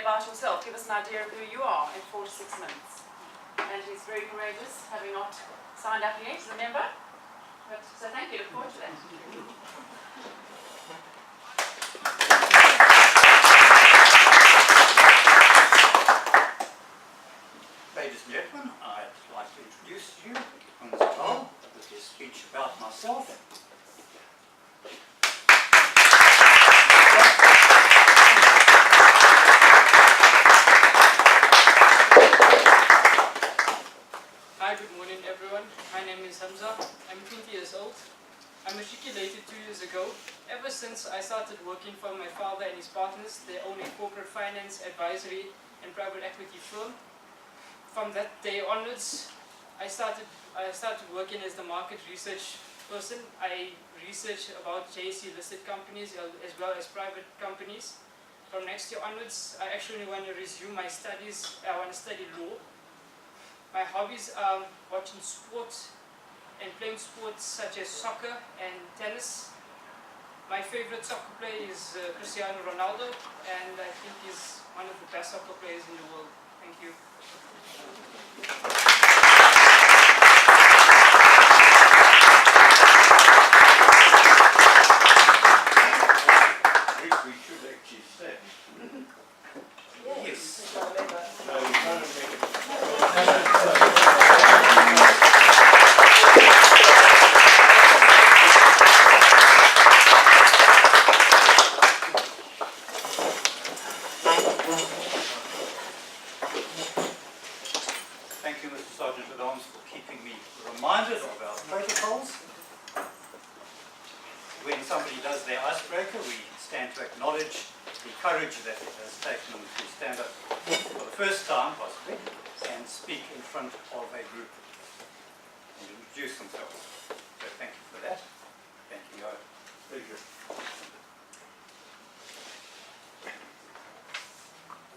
about yourself. Give us an idea of who you are in 4 to 6 minutes. And he's very courageous, having not signed up yet, remember? But, so thank you, look forward to that. Ladies and gentlemen, I'd like to introduce you to with his speech about myself. Hi, good morning everyone. My name is Hamza. I'm 20 years old. I matriculated 2 years ago. Ever since I started working for my father and his partners, they own a corporate finance, advisory and private equity firm. From that day onwards, I started working as the market research person. I research about JSE listed companies as well as private companies. From next year onwards, I actually want to resume my studies. I want to study law. My hobbies are watching sports and playing sports such as soccer and tennis. My favorite soccer player is Cristiano Ronaldo, and I think he's one of the best soccer players in the world. Thank you. We should actually say. Yes. Thank you, Mr. Sergeant at Arms, for keeping me reminded of our protocols. When somebody does their icebreaker, we stand to acknowledge the courage that it has taken them to stand up for the first time, possibly, and speak in front of a group and introduce themselves. So thank you for that. Thank you. Pleasure.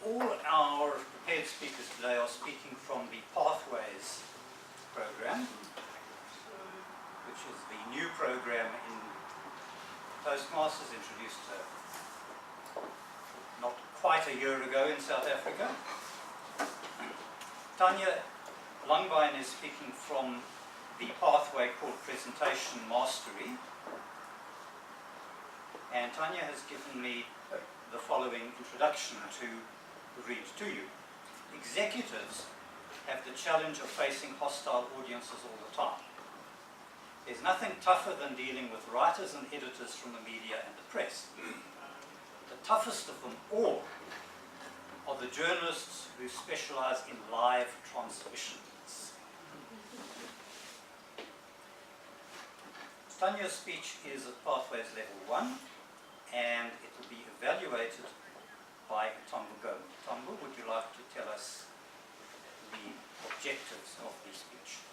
All our prepared speakers today are speaking from the Pathways program, which is the new program in Toastmasters, introduced not quite a year ago in South Africa. Tanya Langbein is speaking from the pathway called Presentation Mastery. And Tanya has given me the following introduction to read to you. Executives have the challenge of facing hostile audiences all the time. There's nothing tougher than dealing with writers and editors from the media and the press. The toughest of them all are the journalists who specialize in live transmissions. Tanya's speech is at Pathways Level 1, and it will be evaluated by Tambu Goma. Tambu, would you like to tell us the objectives of the speech?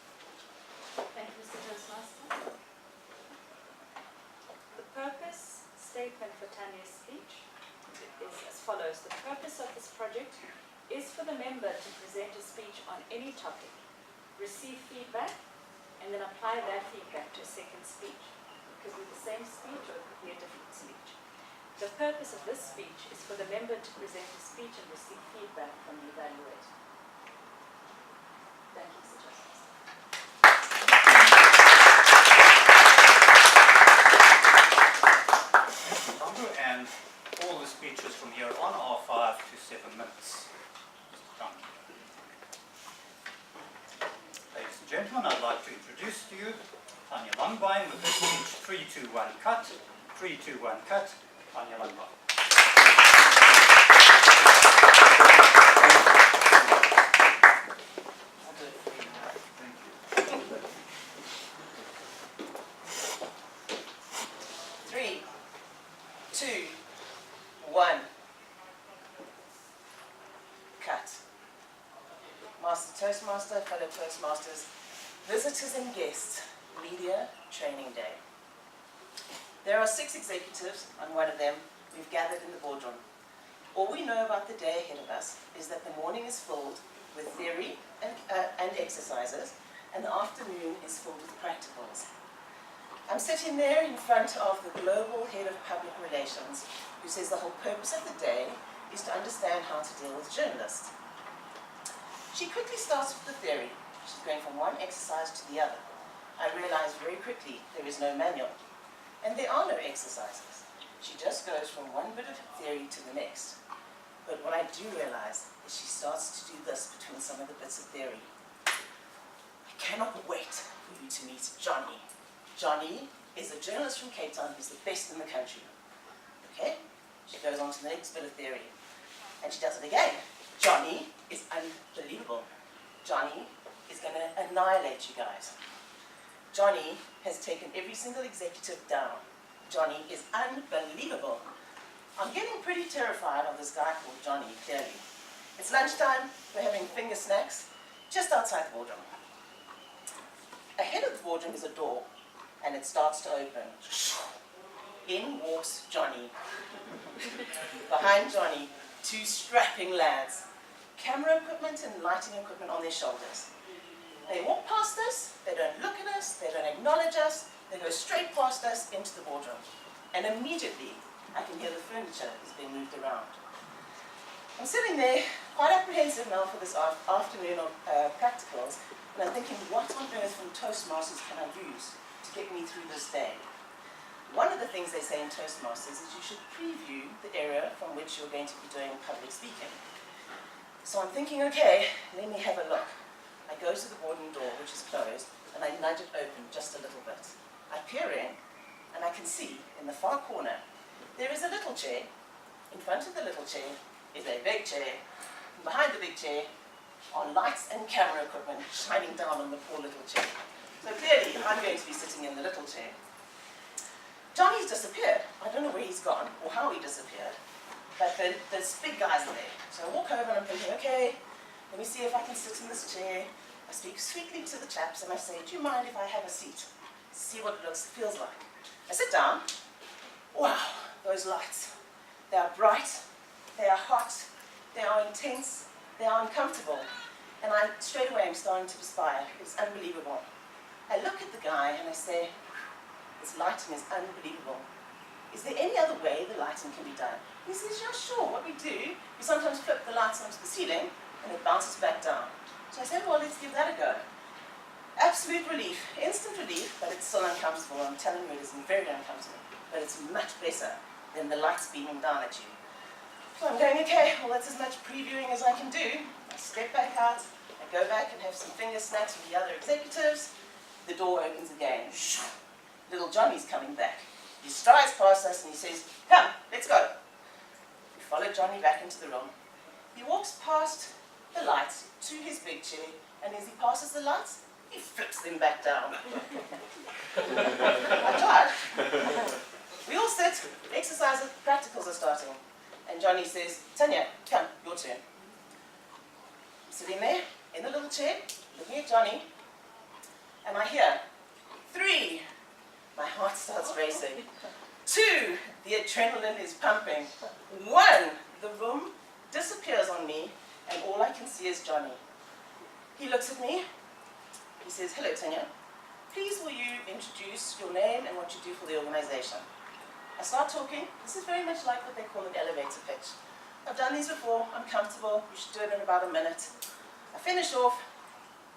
Thank you, Mr. Toastmaster. The purpose statement for Tanya's speech is as follows. The purpose of this project is for the member to present a speech on any topic, receive feedback, and then apply that feedback to a second speech. It could be the same speech or it could be a different speech. The purpose of this speech is for the member to present a speech and receive feedback from the evaluator. Thank you, Mr. Toastmaster. And all the speeches from here on are 5 to 7 minutes. Ladies and gentlemen, I'd like to introduce to you Tanya Langbein with the speech 3, 2, 1, cut. 3, 2, 1, cut. Tanya Langbein. Toastmaster, fellow Toastmasters, visitors and guests, Media Training Day. There are 6 executives, and one of them we've gathered in the boardroom. All we know about the day ahead of us is that the morning is filled with theory and exercises, and the afternoon is filled with practicals. I'm sitting there in front of the global head of public relations, who says the whole purpose of the day is to understand how to deal with journalists. She quickly starts with the theory. She's going from one exercise to the other. I realize very quickly there is no manual, and there are no exercises. She just goes from one bit of theory to the next. But what I do realize is she starts to do this between some of the bits of theory. I cannot wait for you to meet Johnny. Johnny is a journalist from Cape Town who's the best in the country. Okay? She goes on to the next bit of theory. And she does it again. Johnny is unbelievable. Johnny is going to annihilate you guys. Johnny has taken every single executive down. Johnny is unbelievable. I'm getting pretty terrified of this guy called Johnny, clearly. It's lunchtime, we're having finger snacks, just outside the boardroom. Ahead of the boardroom is a door, and it starts to open. In walks Johnny. Behind Johnny, two strapping lads. Camera equipment and lighting equipment on their shoulders. They walk past us, they don't look at us, they don't acknowledge us, they go straight past us into the boardroom. And immediately, I can hear the furniture is being moved around. I'm sitting there, quite apprehensive now for this afternoon of practicals, and I'm thinking, what on earth from Toastmasters can I use to get me through this day? One of the things they say in Toastmasters is you should preview the area from which you're going to be doing public speaking. So I'm thinking, okay, let me have a look. I go to the boardroom door, which is closed, and I nudge it open just a little bit. I peer in, and I can see in the far corner, there is a little chair. In front of the little chair is a big chair. And behind the big chair are lights and camera equipment shining down on the poor little chair. So clearly, I'm going to be sitting in the little chair. Johnny's disappeared. I don't know where he's gone or how he disappeared. But there's big guys there. So I walk over and I'm thinking, okay, let me see if I can sit in this chair. I speak sweetly to the chaps and I say, do you mind if I have a seat? See what it feels like. I sit down. Wow, those lights. They are bright, they are hot, they are intense, they are uncomfortable. And straight away I'm starting to perspire. It's unbelievable. I look at the guy and I say, this lighting is unbelievable. Is there any other way the lighting can be done? He says, yeah, sure. What we do, we sometimes flip the lights onto the ceiling and it bounces back down. So I said, well, let's give that a go. Absolute relief, instant relief, but it's still uncomfortable. I'm telling you, it is very uncomfortable. But it's much better than the lights beaming down at you. So I'm going, okay, well, that's as much previewing as I can do. I step back out, I go back and have some finger snacks with the other executives. The door opens again. Little Johnny's coming back. He strides past us and he says, come, let's go. We follow Johnny back into the room. He walks past the lights to his big chair, and as he passes the lights, he flips them back down. I tried. We all sit, exercises, practicals are starting. And Johnny says, Tanya, come, your turn. I'm sitting there, in the little chair, looking at Johnny, and I hear, 3. My heart starts racing. 2, the adrenaline is pumping. 1, the room disappears on me, and all I can see is Johnny. He looks at me, he says, hello Tanya, please will you introduce your name and what you do for the organization? I start talking. This is very much like what they call an elevator pitch. I've done these before, I'm comfortable, we should do it in about a minute. I finish off,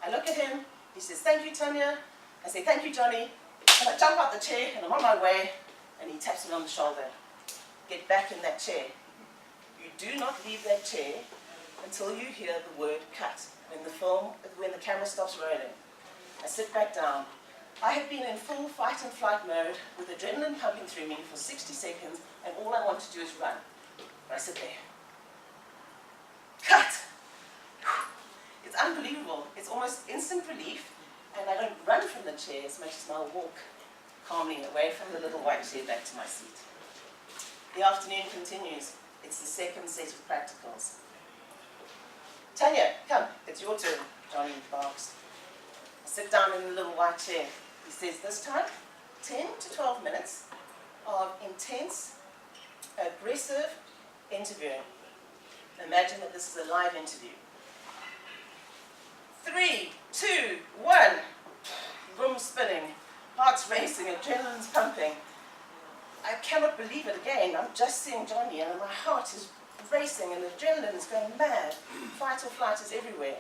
I look at him, he says, thank you Tanya. I say, thank you Johnny. And I jump out the chair and I'm on my way, and he taps me on the shoulder. Get back in that chair. You do not leave that chair until you hear the word cut. When the camera stops rolling. I sit back down. I have been in full fight and flight mode with adrenaline pumping through me for 60 seconds, and all I want to do is run. But I sit there. Cut! It's unbelievable. It's almost instant relief. And I don't run from the chair as much as I'll walk calmly away from the little white chair back to my seat. The afternoon continues. It's the second set of practicals. Tanya, come, it's your turn, Johnny barks. I sit down in the little white chair. He says, this time, 10 to 12 minutes of intense, aggressive interviewing. Imagine that this is a live interview. 3, 2, 1. Room spinning, heart's racing, adrenaline's pumping. I cannot believe it again. I'm just seeing Johnny and my heart is racing and the adrenaline is going mad. Fight or flight is everywhere.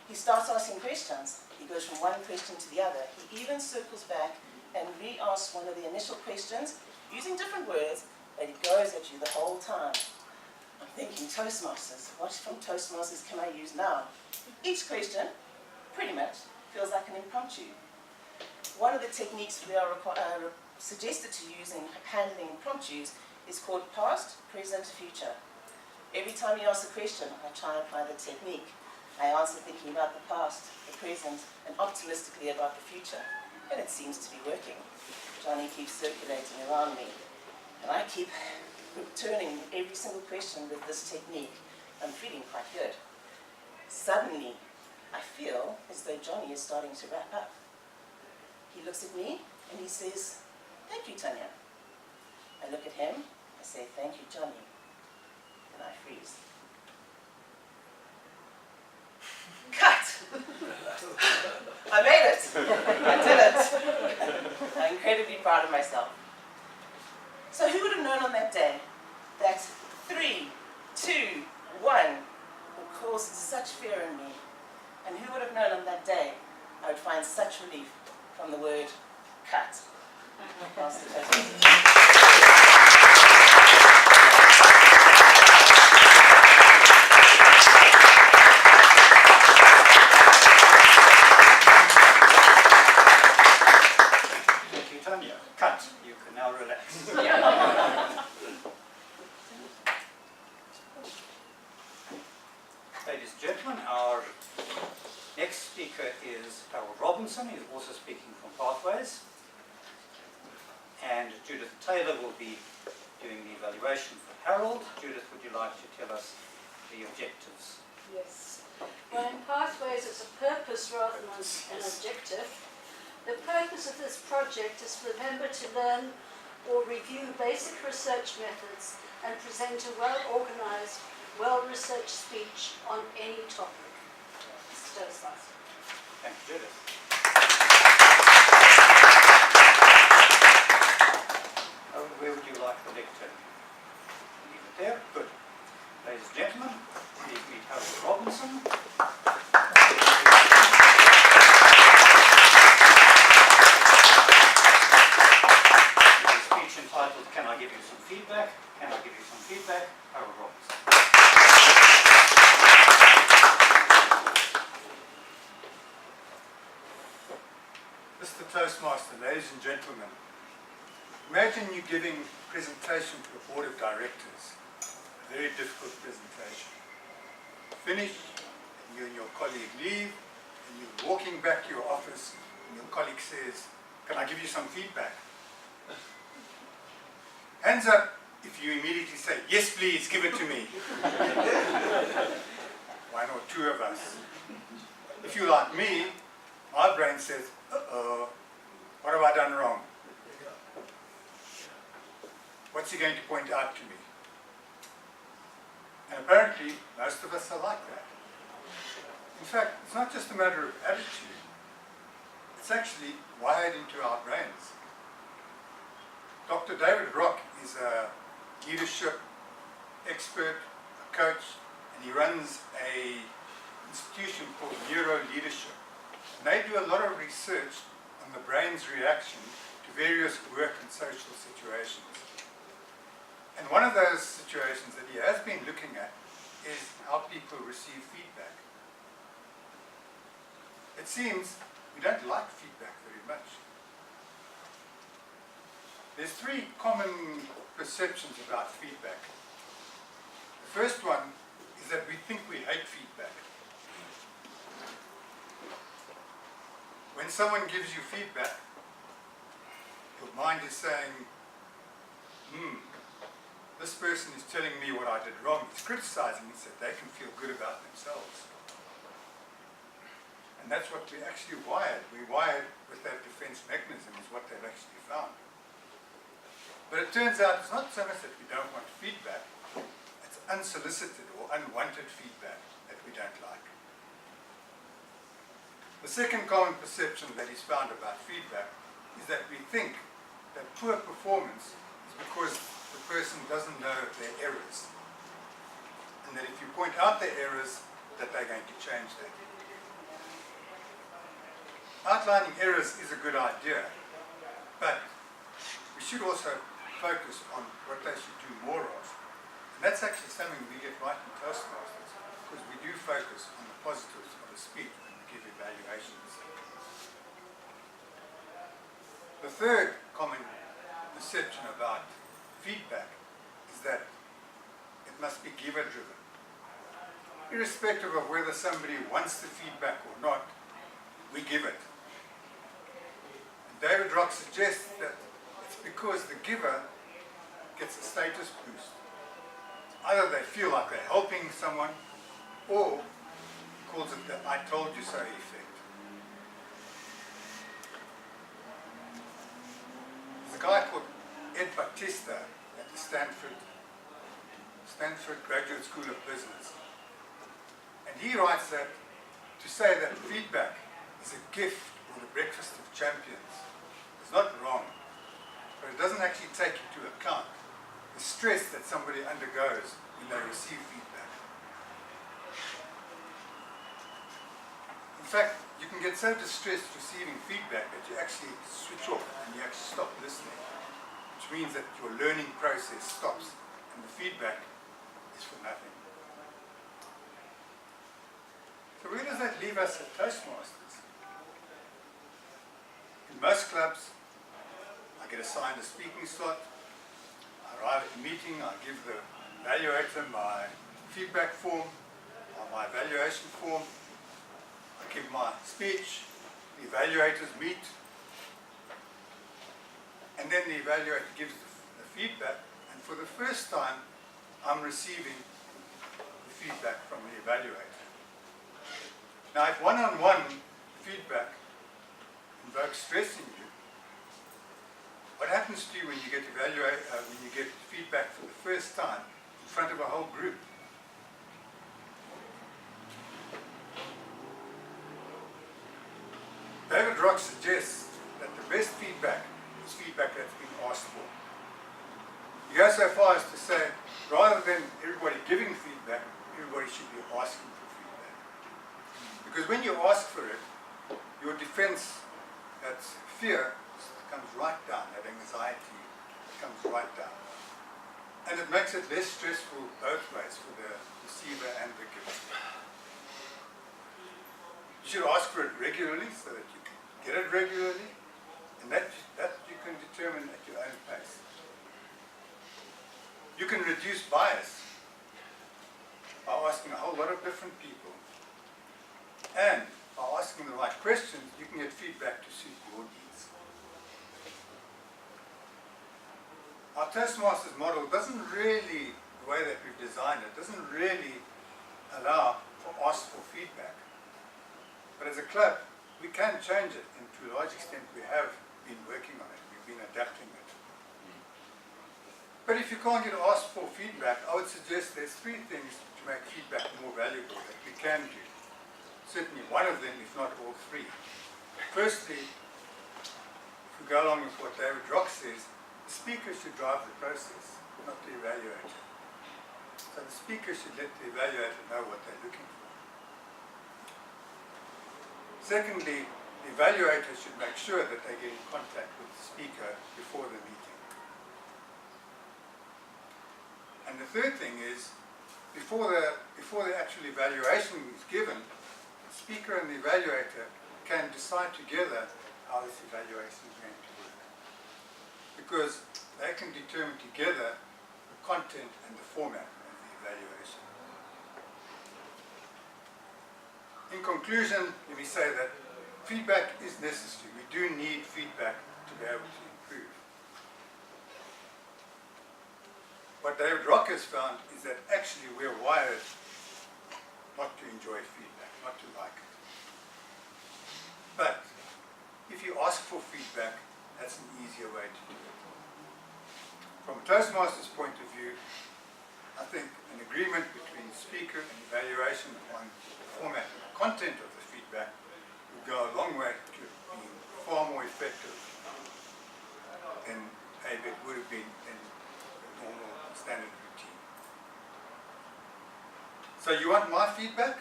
He starts asking questions. He goes from one question to the other. He even circles back and re-asks one of the initial questions using different words, but he goes at you the whole time. I'm thinking, Toastmasters, what from Toastmasters can I use now? Each question, pretty much, feels like an impromptu. One of the techniques we are suggested to use in handling impromptus is called past, present, future. Every time you ask a question, I try and apply the technique. I answer thinking about the past, the present, and optimistically about the future. And it seems to be working. Johnny keeps circulating around me. And I keep returning every single question with this technique. I'm feeling quite good. Suddenly, I feel as though Johnny is starting to wrap up. He looks at me and he says, "Thank you, Tanya." I look at him, I say, "Thank you, Johnny." And I freeze. Cut! I made it! I did it! I'm incredibly proud of myself. So who would have known on that day that 3, 2, 1 would cause such fear in me? And who would have known on that day I would find such relief from the word cut? Pass the toast. Thank you, Tanya. Cut. You can now relax. Ladies and gentlemen, our next speaker is Harold Robinson. He's also speaking from Pathways. And Judith Taylor will be doing the evaluation for Harold. Judith, would you like to tell us the objectives? Yes. Well, in Pathways, it's a purpose rather than an objective. The purpose of this project is for the member to learn or review basic research methods and present a well-organised, well-researched speech on any topic. Mr. Toastmaster. Thank you, Judith. Where would you like the lectern? Leave it there. Good. Ladies and gentlemen, please meet Harold Robinson. The speech entitled, "Can I Give You Some Feedback?" Can I give you some feedback? Harold Robinson. Mr. Toastmaster, ladies and gentlemen, imagine you giving a presentation to a board of directors, a very difficult presentation. Finish, and you and your colleague leave, and you're walking back to your office, and your colleague says, "Can I give you some feedback?" Hands up if you immediately say, "Yes, please, give it to me." One or two of us. If you're like me, my brain says, "Uh-oh, what have I done wrong? What's he going to point out to me?" And apparently, most of us are like that. In fact, it's not just a matter of attitude. It's actually wired into our brains. Dr. David Rock is a leadership expert, a coach, and he runs an institution called Neuro Leadership. And they do a lot of research on the brain's reaction to various work and social situations. And one of those situations that he has been looking at is how people receive feedback. It seems we don't like feedback very much. There's 3 common perceptions about feedback. The first one is that we think we hate feedback. When someone gives you feedback, your mind is saying, this person is telling me what I did wrong. He's criticizing me so they can feel good about themselves. And that's what we actually wired. We wired with that defense mechanism is what they've actually found. But it turns out it's not so much that we don't want feedback, it's unsolicited or unwanted feedback that we don't like. The second common perception that is found about feedback is that we think that poor performance is because the person doesn't know their errors. and that if you point out their errors, that they're going to change that. Outlining errors is a good idea, but we should also focus on what they should do more of. And that's actually something we get right in Toastmasters, because we do focus on the positives of a speech when we give evaluations. The third common perception about feedback is that it must be giver-driven. Irrespective of whether somebody wants the feedback or not, we give it. And David Rock suggests that it's because the giver gets a status boost. Either they feel like they're helping someone, or he calls it the "I told you so" effect. There's a guy called Ed Batista at the Stanford Graduate School of Business. And he writes that to say that feedback is a gift or the breakfast of champions is not wrong, but it doesn't actually take into account the stress that somebody undergoes when they receive feedback. In fact, you can get so distressed receiving feedback that you actually switch off and you actually stop listening, which means that your learning process stops and the feedback is for nothing. So where does that leave us at Toastmasters? In most clubs, I get assigned a speaking slot. I arrive at the meeting, I give the evaluator my feedback form, or my evaluation form. I give my speech, the evaluators meet, and then the evaluator gives the feedback, and for the first time, I'm receiving the feedback from the evaluator. Now, if one-on-one feedback invokes stress in you, what happens to you when you get feedback for the first time in front of a whole group? David Rock suggests that the best feedback is feedback that's been asked for. He goes so far as to say, rather than everybody giving feedback, everybody should be asking for feedback. Because when you ask for it, your defense, that's fear, comes right down, that anxiety comes right down. And it makes it less stressful both ways for the receiver and the giver. You should ask for it regularly so that you can get it regularly, and that you can determine at your own pace. You can reduce bias by asking a whole lot of different people, and by asking the right questions, you can get feedback to suit your needs. Our Toastmasters model doesn't really, the way that we've designed it, doesn't really allow for ask for feedback. But as a club, we can change it, and to a large extent we have been working on it, we've been adapting it. But if you can't get asked for feedback, I would suggest there's three things to make feedback more valuable that we can do. Certainly one of them, if not all three. Firstly, if we go along with what David Rock says, the speaker should drive the process, not the evaluator. So the speaker should let the evaluator know what they're looking for. Secondly, the evaluator should make sure that they get in contact with the speaker before the meeting. And the third thing is, before the actual evaluation is given, the speaker and the evaluator can decide together how this evaluation is going to work. Because they can determine together the content and the format of the evaluation. In conclusion, let me say that feedback is necessary. We do need feedback to be able to improve. What David Rock has found is that actually we're wired not to enjoy feedback, not to like it. But if you ask for feedback, that's an easier way to do it. From a Toastmasters point of view, I think an agreement between the speaker and evaluation on the format and the content of the feedback would go a long way to being far more effective than maybe it would have been in the normal standard routine. So you want my feedback?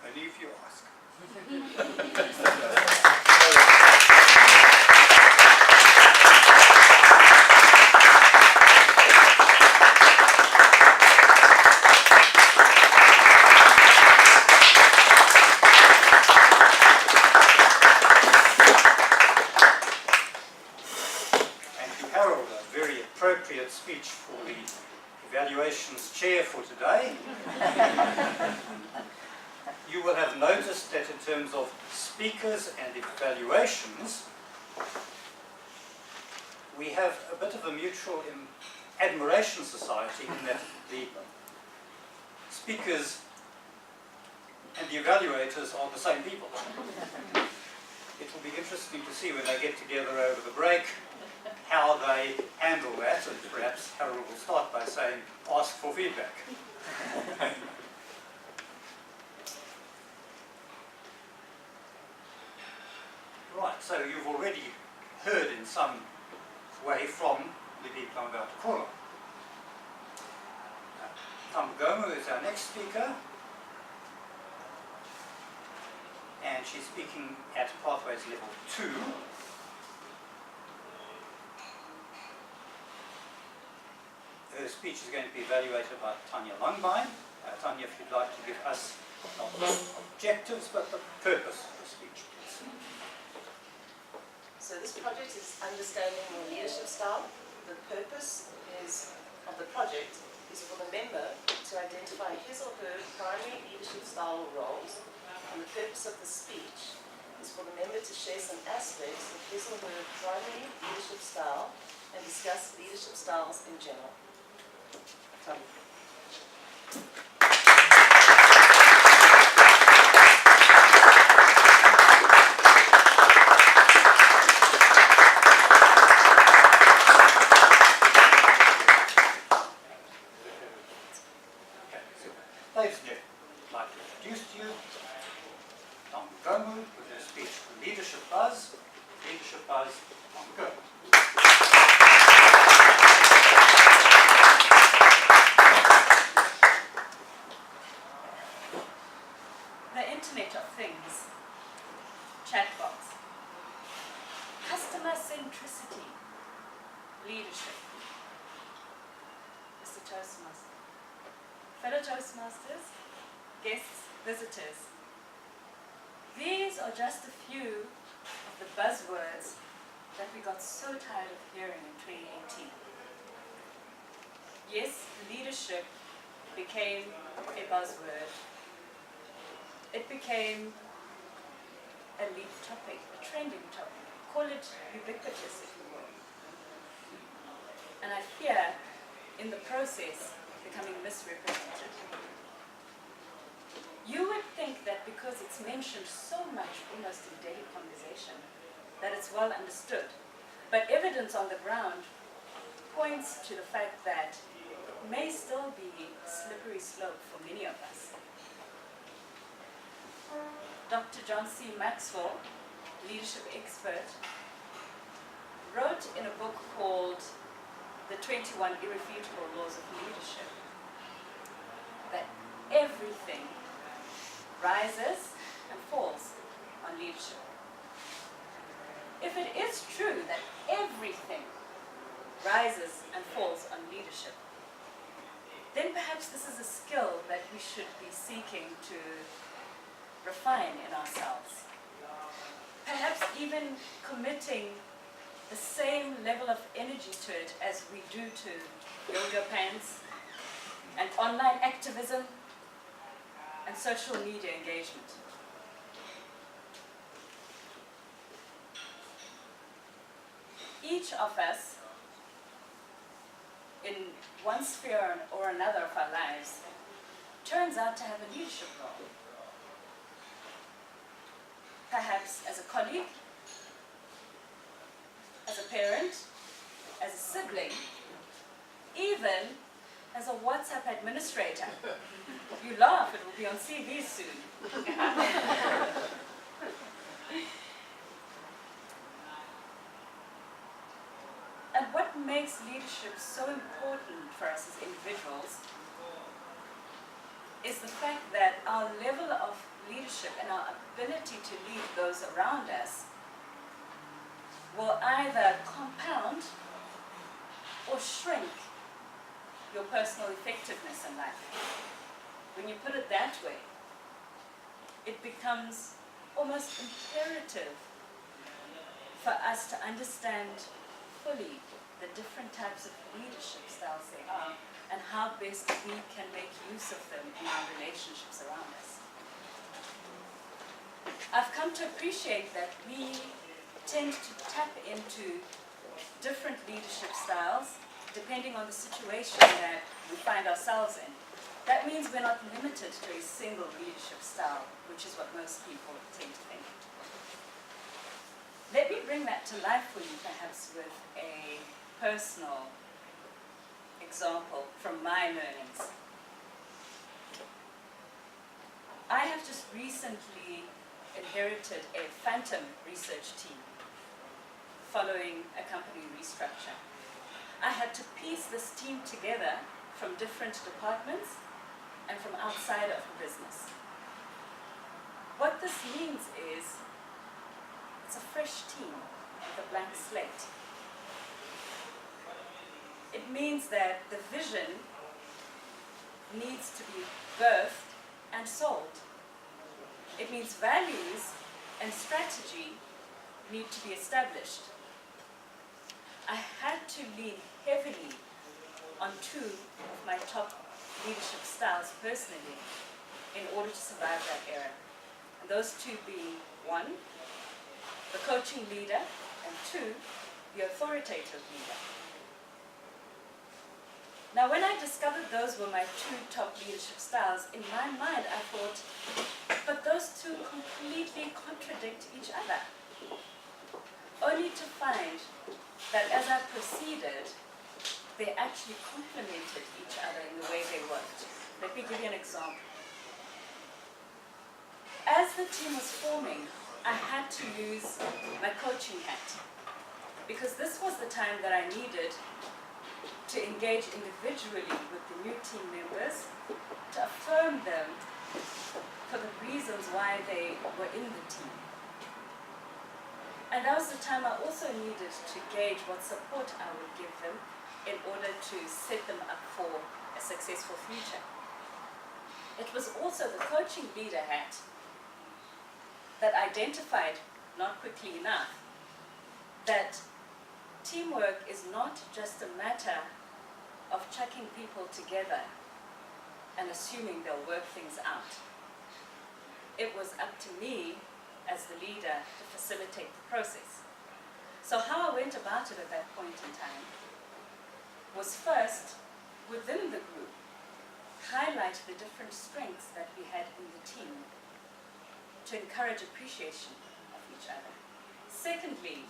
Only if you ask. And to Harold, a very appropriate speech for the evaluations chair for today. You will have noticed that in terms of speakers and evaluations, we have a bit of a mutual admiration society in that the speakers and the evaluators are the same people. It will be interesting to see when they get together over the break how they handle that, and perhaps Harold will start by saying, ask for feedback. Right, so you've already heard in some way from the people I'm about to call on. Tamgomo is our next speaker, and she's speaking at Pathways Level 2. Her speech is going to be evaluated by Tanya Longbine. Tanya, if you'd like to give us not the objectives, but the purpose of the speech, please. So this project is understanding your leadership style. The purpose of the project is for the member to identify his or her primary leadership style or roles, and the purpose of the speech is for the member to share some aspects of his or her primary leadership style and discuss leadership styles in general. Ladies and gentlemen, I'd like to introduce to you Tom Gomu with her speech, Leadership Buzz. Leadership Buzz, Tom Gomu. The Internet of Things, chatbots, customer centricity, leadership. Mr. Toastmaster, fellow Toastmasters, guests, visitors, these are just a few of the buzzwords that we got so tired of hearing in 2018. Yes, leadership became a buzzword. It became a lead topic, a trending topic. Call it ubiquitous if you will. And I fear, in the process, becoming misrepresented. You would think that because it's mentioned so much, almost in daily conversation, that it's well understood. But evidence on the ground points to the fact that it may still be a slippery slope for many of us. Dr. John C. Maxwell, leadership expert, wrote in a book called The 21 Irrefutable Laws of Leadership that everything rises and falls on leadership. If it is true that everything rises and falls on leadership, then perhaps this is a skill that we should be seeking to refine in ourselves. Perhaps even committing the same level of energy to it as we do to yoga pants and online activism and social media engagement. Each of us, in one sphere or another of our lives, turns out to have a leadership role. Perhaps as a colleague, as a parent, as a sibling, even as a WhatsApp administrator. You laugh, it will be on CVs soon. And what makes leadership so important for us as individuals is the fact that our level of leadership and our ability to lead those around us will either compound or shrink your personal effectiveness in life. When you put it that way, it becomes almost imperative for us to understand fully the different types of leadership styles there are and how best we can make use of them in our relationships around us. I've come to appreciate that we tend to tap into different leadership styles depending on the situation that we find ourselves in. That means we're not limited to a single leadership style, which is what most people tend to think. Let me bring that to life for you, perhaps with a personal example from my learnings. I have just recently inherited a phantom research team following a company restructure. I had to piece this team together from different departments and from outside of the business. What this means is it's a fresh team with a blank slate. It means that the vision needs to be birthed and sold. It means values and strategy need to be established. I had to lean heavily on two of my top leadership styles personally in order to survive that era. And those two being, one, the coaching leader, and two, the authoritative leader. Now, when I discovered those were my two top leadership styles, in my mind I thought, but those two completely contradict each other. Only to find that as I proceeded, they actually complemented each other in the way they worked. Let me give you an example. As the team was forming, I had to use my coaching hat, because this was the time that I needed to engage individually with the new team members, to affirm them for the reasons why they were in the team. And that was the time I also needed to gauge what support I would give them in order to set them up for a successful future. It was also the coaching leader hat that identified, not quickly enough, that teamwork is not just a matter of chucking people together and assuming they'll work things out. It was up to me as the leader to facilitate the process. So how I went about it at that point in time was first, within the group, highlight the different strengths that we had in the team to encourage appreciation of each other. Secondly,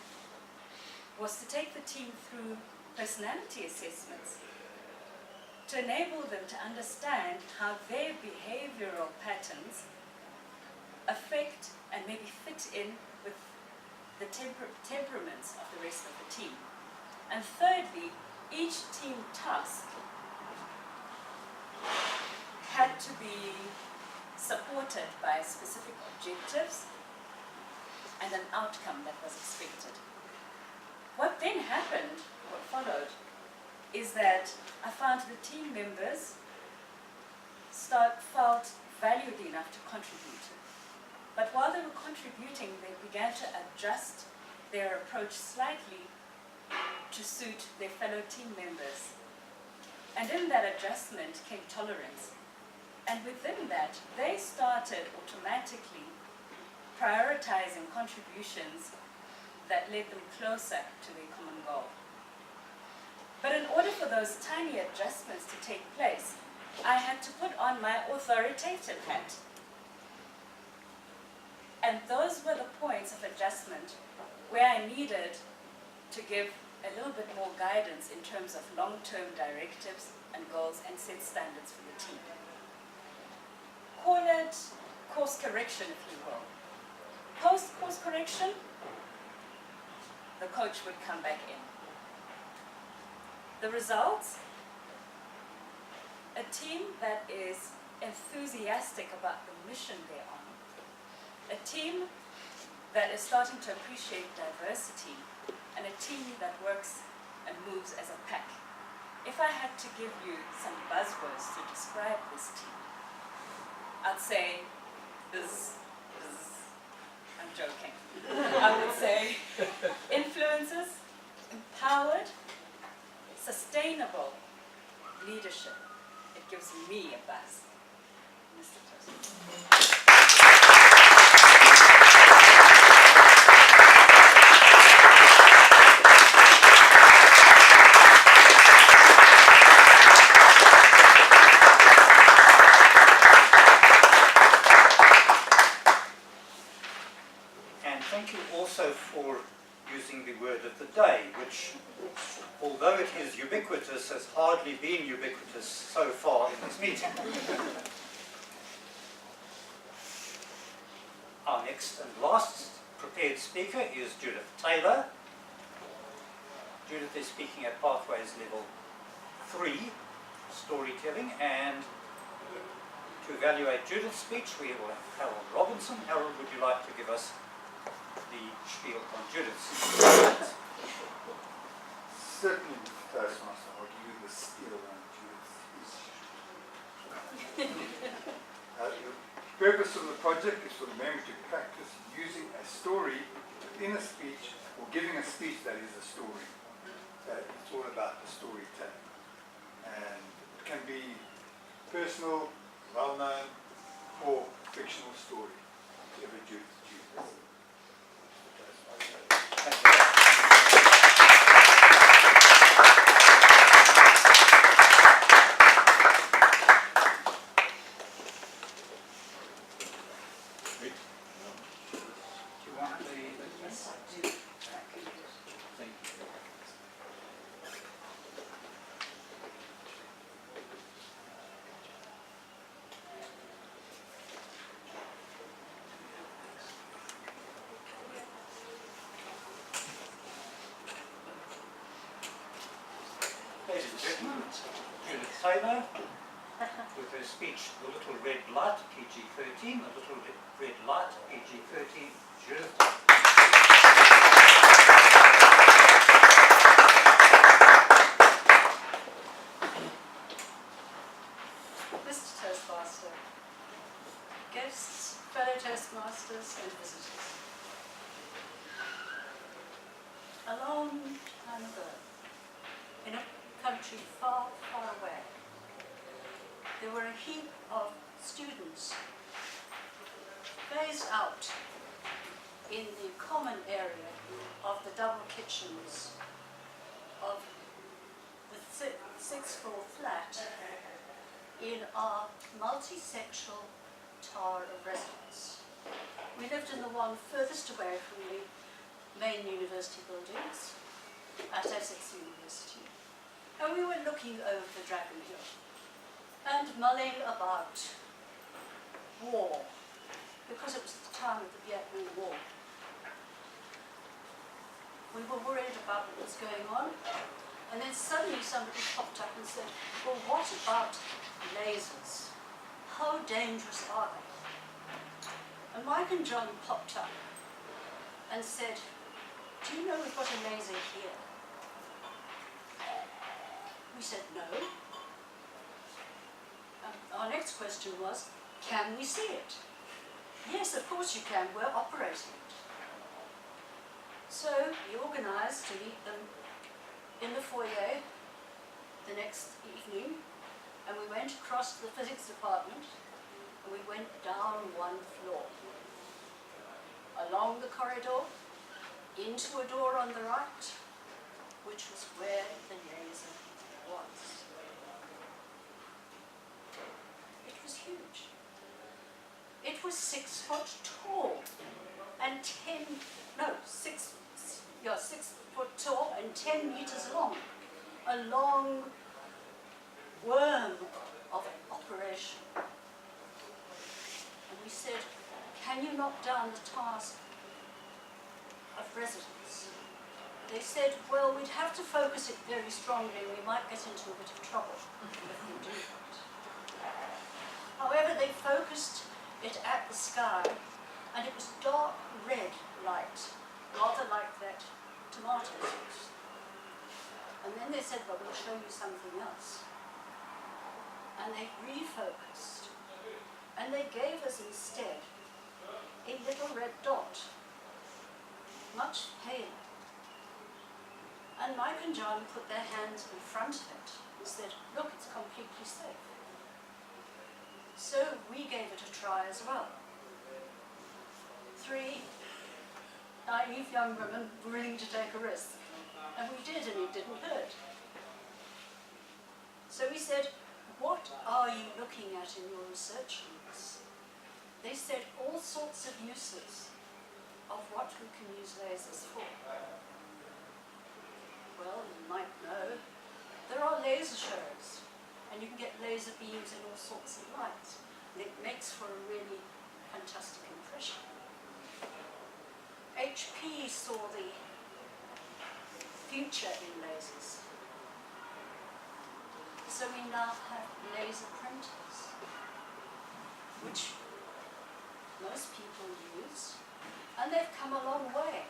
was to take the team through personality assessments to enable them to understand how their behavioral patterns affect and maybe fit in with the temperaments of the rest of the team. And thirdly, each team task had to be supported by specific objectives and an outcome that was expected. What then happened, what followed, is that I found the team members felt valued enough to contribute. But while they were contributing, they began to adjust their approach slightly to suit their fellow team members. And in that adjustment came tolerance. And within that, they started automatically prioritizing contributions that led them closer to their common goal. But in order for those tiny adjustments to take place, I had to put on my authoritative hat. And those were the points of adjustment where I needed to give a little bit more guidance in terms of long-term directives and goals and set standards for the team. Call it course correction, if you will. Post-course correction, the coach would come back in. The results, a team that is enthusiastic about the mission they're on, a team that is starting to appreciate diversity, and a team that works and moves as a pack. If I had to give you some buzzwords to describe this team, I'd say I'm joking. I would say influences, empowered, sustainable leadership. It gives me a buzz. Mr. President. And thank you also for using the word of the day, which, although it is ubiquitous, has hardly been ubiquitous so far in this meeting. Our next and last prepared speaker is Judith Taylor. Judith is speaking at Pathways Level 3, Storytelling, and to evaluate Judith's speech we will have Harold Robinson. Harold, would you like to give us the spiel on Judith's? Certainly, Mr. Toastmaster, I'll give you the spiel on Judith's speech. The purpose of the project is for the member to practice using a story within a speech, or giving a speech that is a story. It's all about the storytelling. And it can be personal, well-known, or fictional story, whatever Judith chooses. Thank you. Do you want the... Yes, I do. Thank you. Ladies and gentlemen, Judith Taylor, with her speech, The Little Red Light, PG-13, The Little Red Light, PG-13, Judith. Mr. Toastmaster, guests, fellow Toastmasters and visitors. A long time ago, in a country far, far away, there were a heap of students phased out in the common area of the double kitchens of the sixth floor flat in our multi-sectional tower of residence. We lived in the one furthest away from the main university buildings at Essex University, and we were looking over the Dragon Hill and mulling about war, because it was the time of the Vietnam War. We were worried about what was going on, and then suddenly somebody popped up and said, well, what about lasers? How dangerous are they? And Mike and John popped up and said, do you know we've got a laser here? We said no. Our next question was, can we see it? Yes, of course you can, we're operating it. So we organised to meet them in the foyer the next evening, and we went across to the physics department, and we went down one floor, along the corridor, into a door on the right, which was where the laser was. It was huge. It was 6 foot tall and 6 foot tall and 10 meters long. A long worm of operation. And we said, can you knock down the task of residents? They said, well, we'd have to focus it very strongly and we might get into a bit of trouble if we do that. However, they focused it at the sky, and it was dark red light, rather like that tomato sauce. And then they said, well, we'll show you something else. And they refocused, and they gave us instead a little red dot, much paler. And Mike and John put their hands in front of it and said, look, it's completely safe. So we gave it a try as well. 3 naive young women willing to take a risk. And we did, and it didn't hurt. So we said, what are you looking at in your research on this? They said all sorts of uses of what we can use lasers for. Well, you might know, there are laser shows, and you can get laser beams in all sorts of lights. And it makes for a really fantastic impression. HP saw the future in lasers. So we now have laser printers, which most people use, and they've come a long way.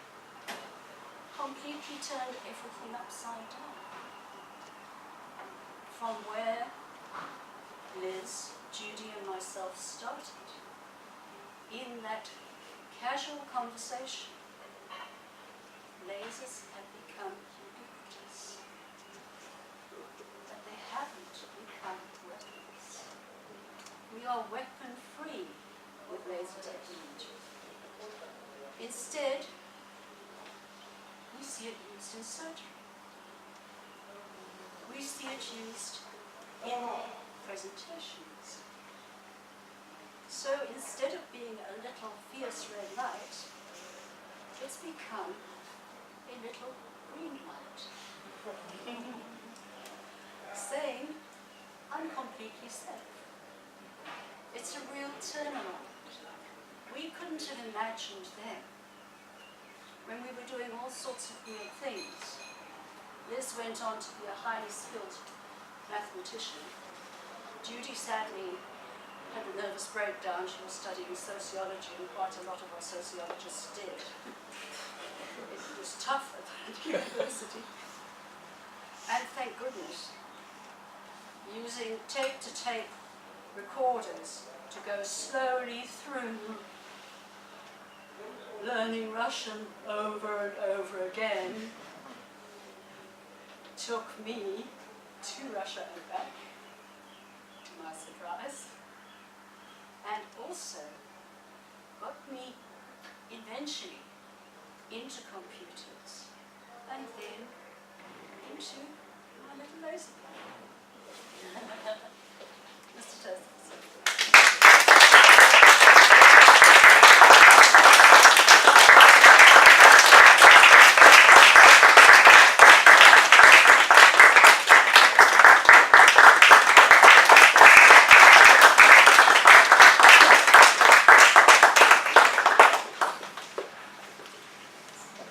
Completely turned everything upside down. From where Liz, Judy and myself started, in that casual conversation, lasers have become ubiquitous, but they haven't become weapons. We are weapon-free with laser technology. Instead, we see it used in surgery. We see it used in presentations. So instead of being a little fierce red light, it's become a little green light. Saying, I'm completely safe. It's a real turnaround. We couldn't have imagined then, when we were doing all sorts of weird things. Liz went on to be a highly skilled mathematician. Judy sadly had a nervous breakdown. She was studying sociology, and quite a lot of what sociologists did. It was tough at university. And thank goodness, using tape-to-tape recorders to go slowly through learning Russian over and over again took me to Russia and back, to my surprise, and also got me eventually into computers and then into my little laser plan. Mr. Toast.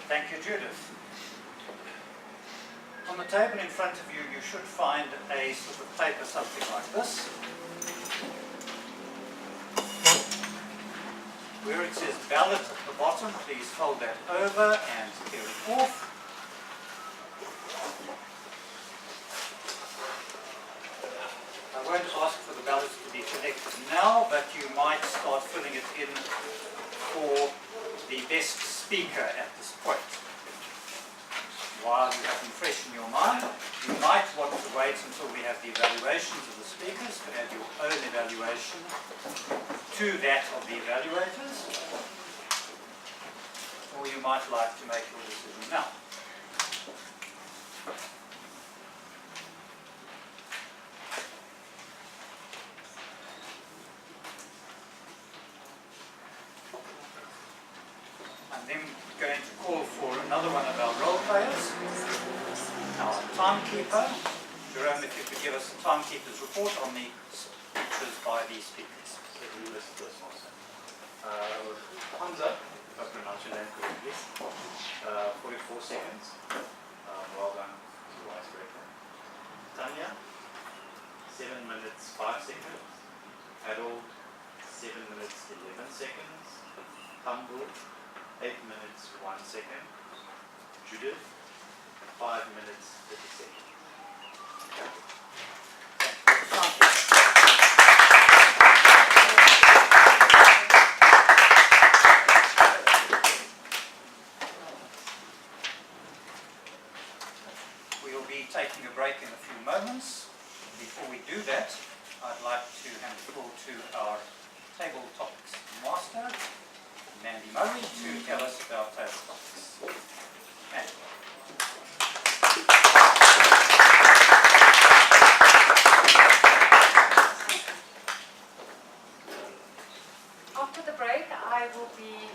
Thank you, Judith. On the table in front of you, you should find a sort of paper, something like this, where it says ballot at the bottom. Please fold that over and tear it off. I won't ask for the ballots to be collected now, but you might start filling it in for the best speaker at this point. While you have them fresh in your mind, you might want to wait until we have the evaluations of the speakers to add your own evaluation to that of the evaluators, or you might like to make your decision now. I'm then going to call for another one of our role players, our timekeeper. Jerome, if you could give us a timekeeper's report on the speeches by the speakers. So we list this also. Hamza, if I pronounce your name correctly, 44 seconds. Well done to the icebreaker. Tanya, 7 minutes, 5 seconds. Harold, 7 minutes 11 seconds. Humble, 8 minutes 1 second. Judith, 5 minutes 30 seconds. We'll be taking a break in a few moments. Before we do that, I'd like to hand the floor to our table topics master, Mandy Murray, to tell us about table topics. Mandy. After the break, I will be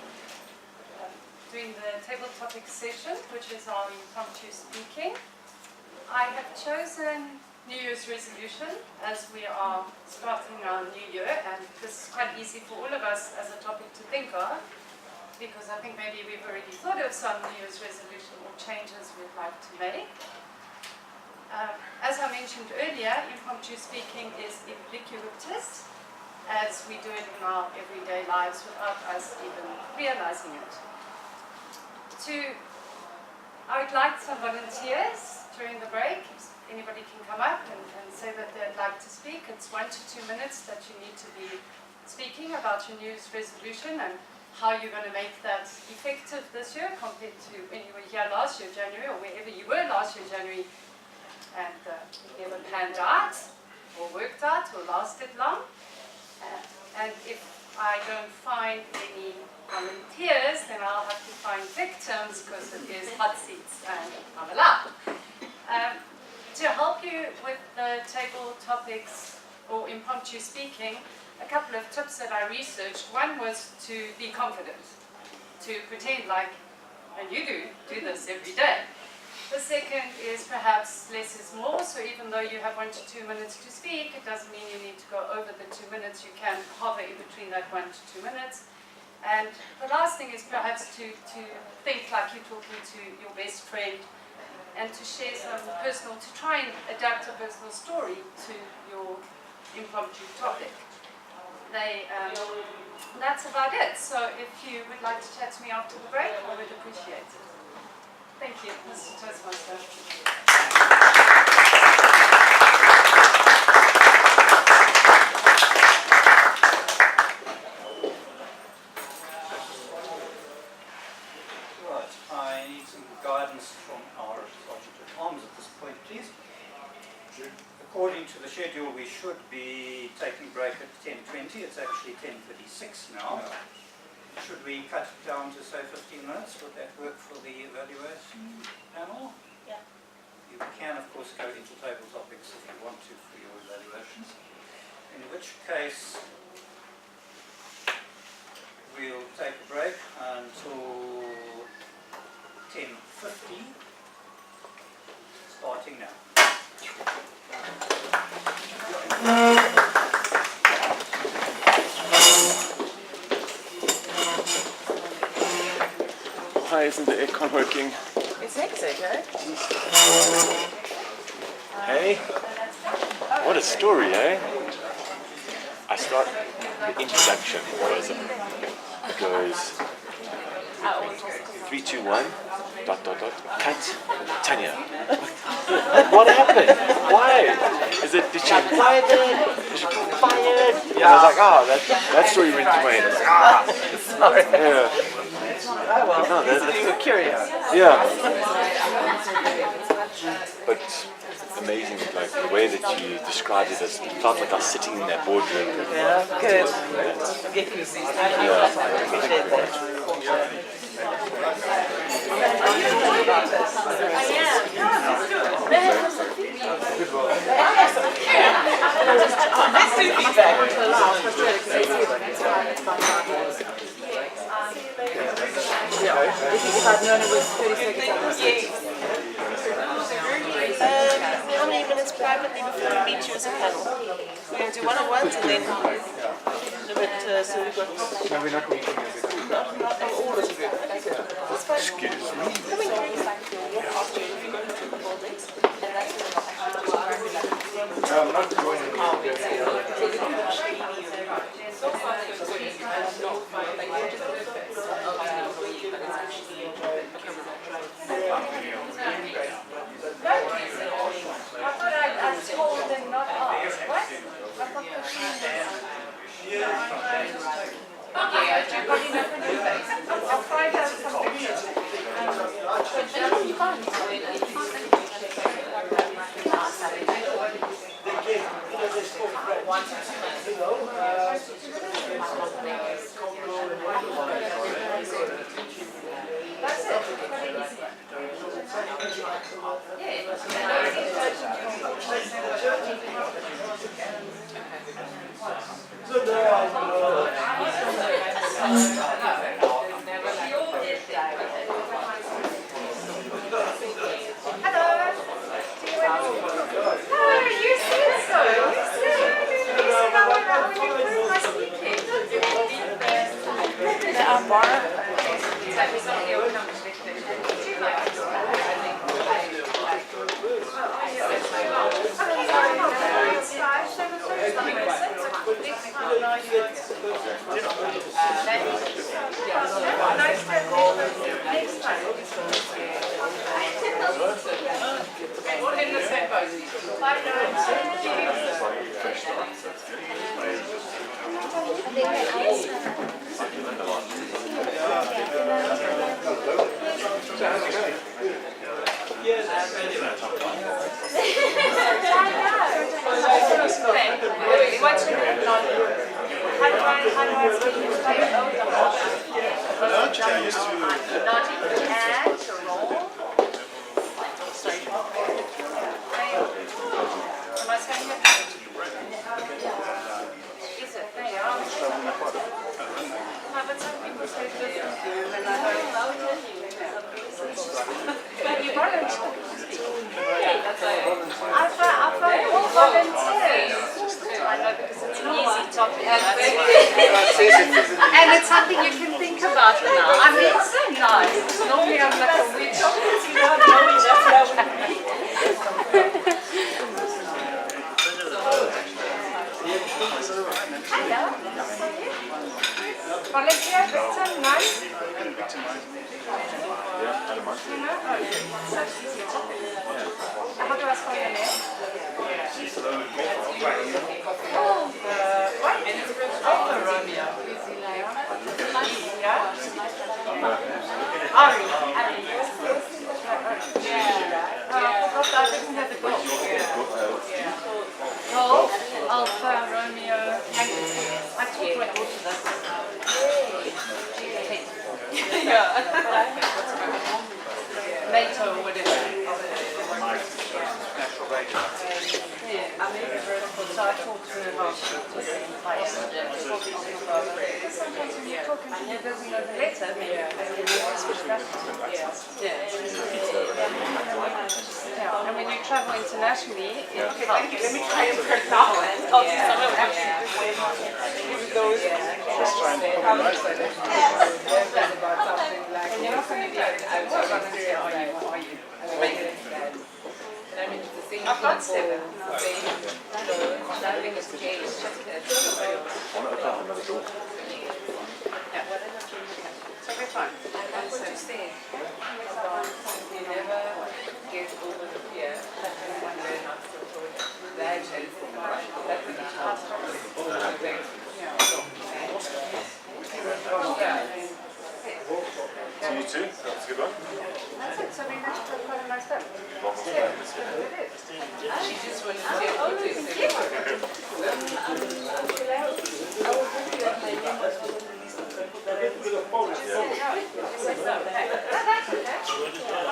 doing the table topic session, which is our impromptu speaking. I have chosen New Year's resolution as we are starting our new year, and this is quite easy for all of us as a topic to think of, because I think maybe we've already thought of some New Year's resolution or changes we'd like to make. As I mentioned earlier, impromptu speaking is ubiquitous, as we do it in our everyday lives without us even realizing it. I would like some volunteers during the break. Anybody can come up and say that they'd like to speak. It's 1 to 2 minutes that you need to be speaking about your New Year's resolution and how you're going to make that effective this year compared to when you were here last year, January, or wherever you were last year, January, and it never panned out, or worked out, or lasted long. And if I don't find any volunteers, then I'll have to find victims, because it is hot seats and I'm allowed. To help you with the table topics or impromptu speaking, a couple of tips that I researched. One was to be confident, to pretend like, and you do this every day. The second is perhaps less is more, so even though you have 1 to 2 minutes to speak, it doesn't mean you need to go over the 2 minutes. You can hover in between that 1 to 2 minutes. And the last thing is perhaps to think like you're talking to your best friend, and to share some personal, to try and adapt a personal story to your impromptu topic. That's about it. So if you would like to chat to me after the break, I would appreciate it. Thank you, Mr. Toastmaster. Right, I need some guidance from our Sergeant at Arms at this point, please. According to the schedule, we should be taking break at 10:20. It's actually 10:36 now. Should we cut it down to, say, 15 minutes? Would that work for the evaluation panel? Yeah. You can, of course, go into table topics if you want to for your evaluations. In which case, we'll take a break until 10:50, starting now. Why isn't the aircon working? It's hectic, eh? Hey? What a story, eh? I start, the introduction goes 3, 2, 1, ... cut, Tanya. What happened? Why? Did she get fired? Did she get fired? Yeah. I was like, oh, that story went to my head. Sorry. Yeah. Oh well, No, you were curious. Yeah. But it's amazing, like the way that you described it, as it felt like I was sitting in that boardroom. Yeah, good. Thank you. I appreciate that. Let's do feedback. If I'd known it was 30 seconds, I would How many minutes privately before we meet you as a panel? We're going to do one-on-ones and then a bit, so we've got... No, we're not meeting as a group. Not all as a group. That's fine. Excuse me. Come in, after you go to the buildings. I'm not joining you. So far, so good. It's kind of not fun, like you're just perfect. But it's actually I thought I told them not ask. What? I thought the yeah, do you probably know the new face? I'll find out some pictures. That's it. And it's something you can think about now. I mean, it's so nice. Normally I'm like a witch. Hello. Volunteer victim, nice. How do I spell your name? Alpha, Romeo, I took my daughter that. Yeah. NATO or whatever. Yeah, I made it vertical, so I talked to her about sometimes when you're talking to me, it doesn't know the letter, maybe I switch back. Yeah, and when you travel internationally, okay, thank you. Let me try and print now. And you're not going to be able to say, are you? I've got 7. So we're fine. And what you say, you never get over the fear that you want to learn how to control that and To you too. That's a good one. That's it. So we have to quite a nice step. she just wanted to say what they say.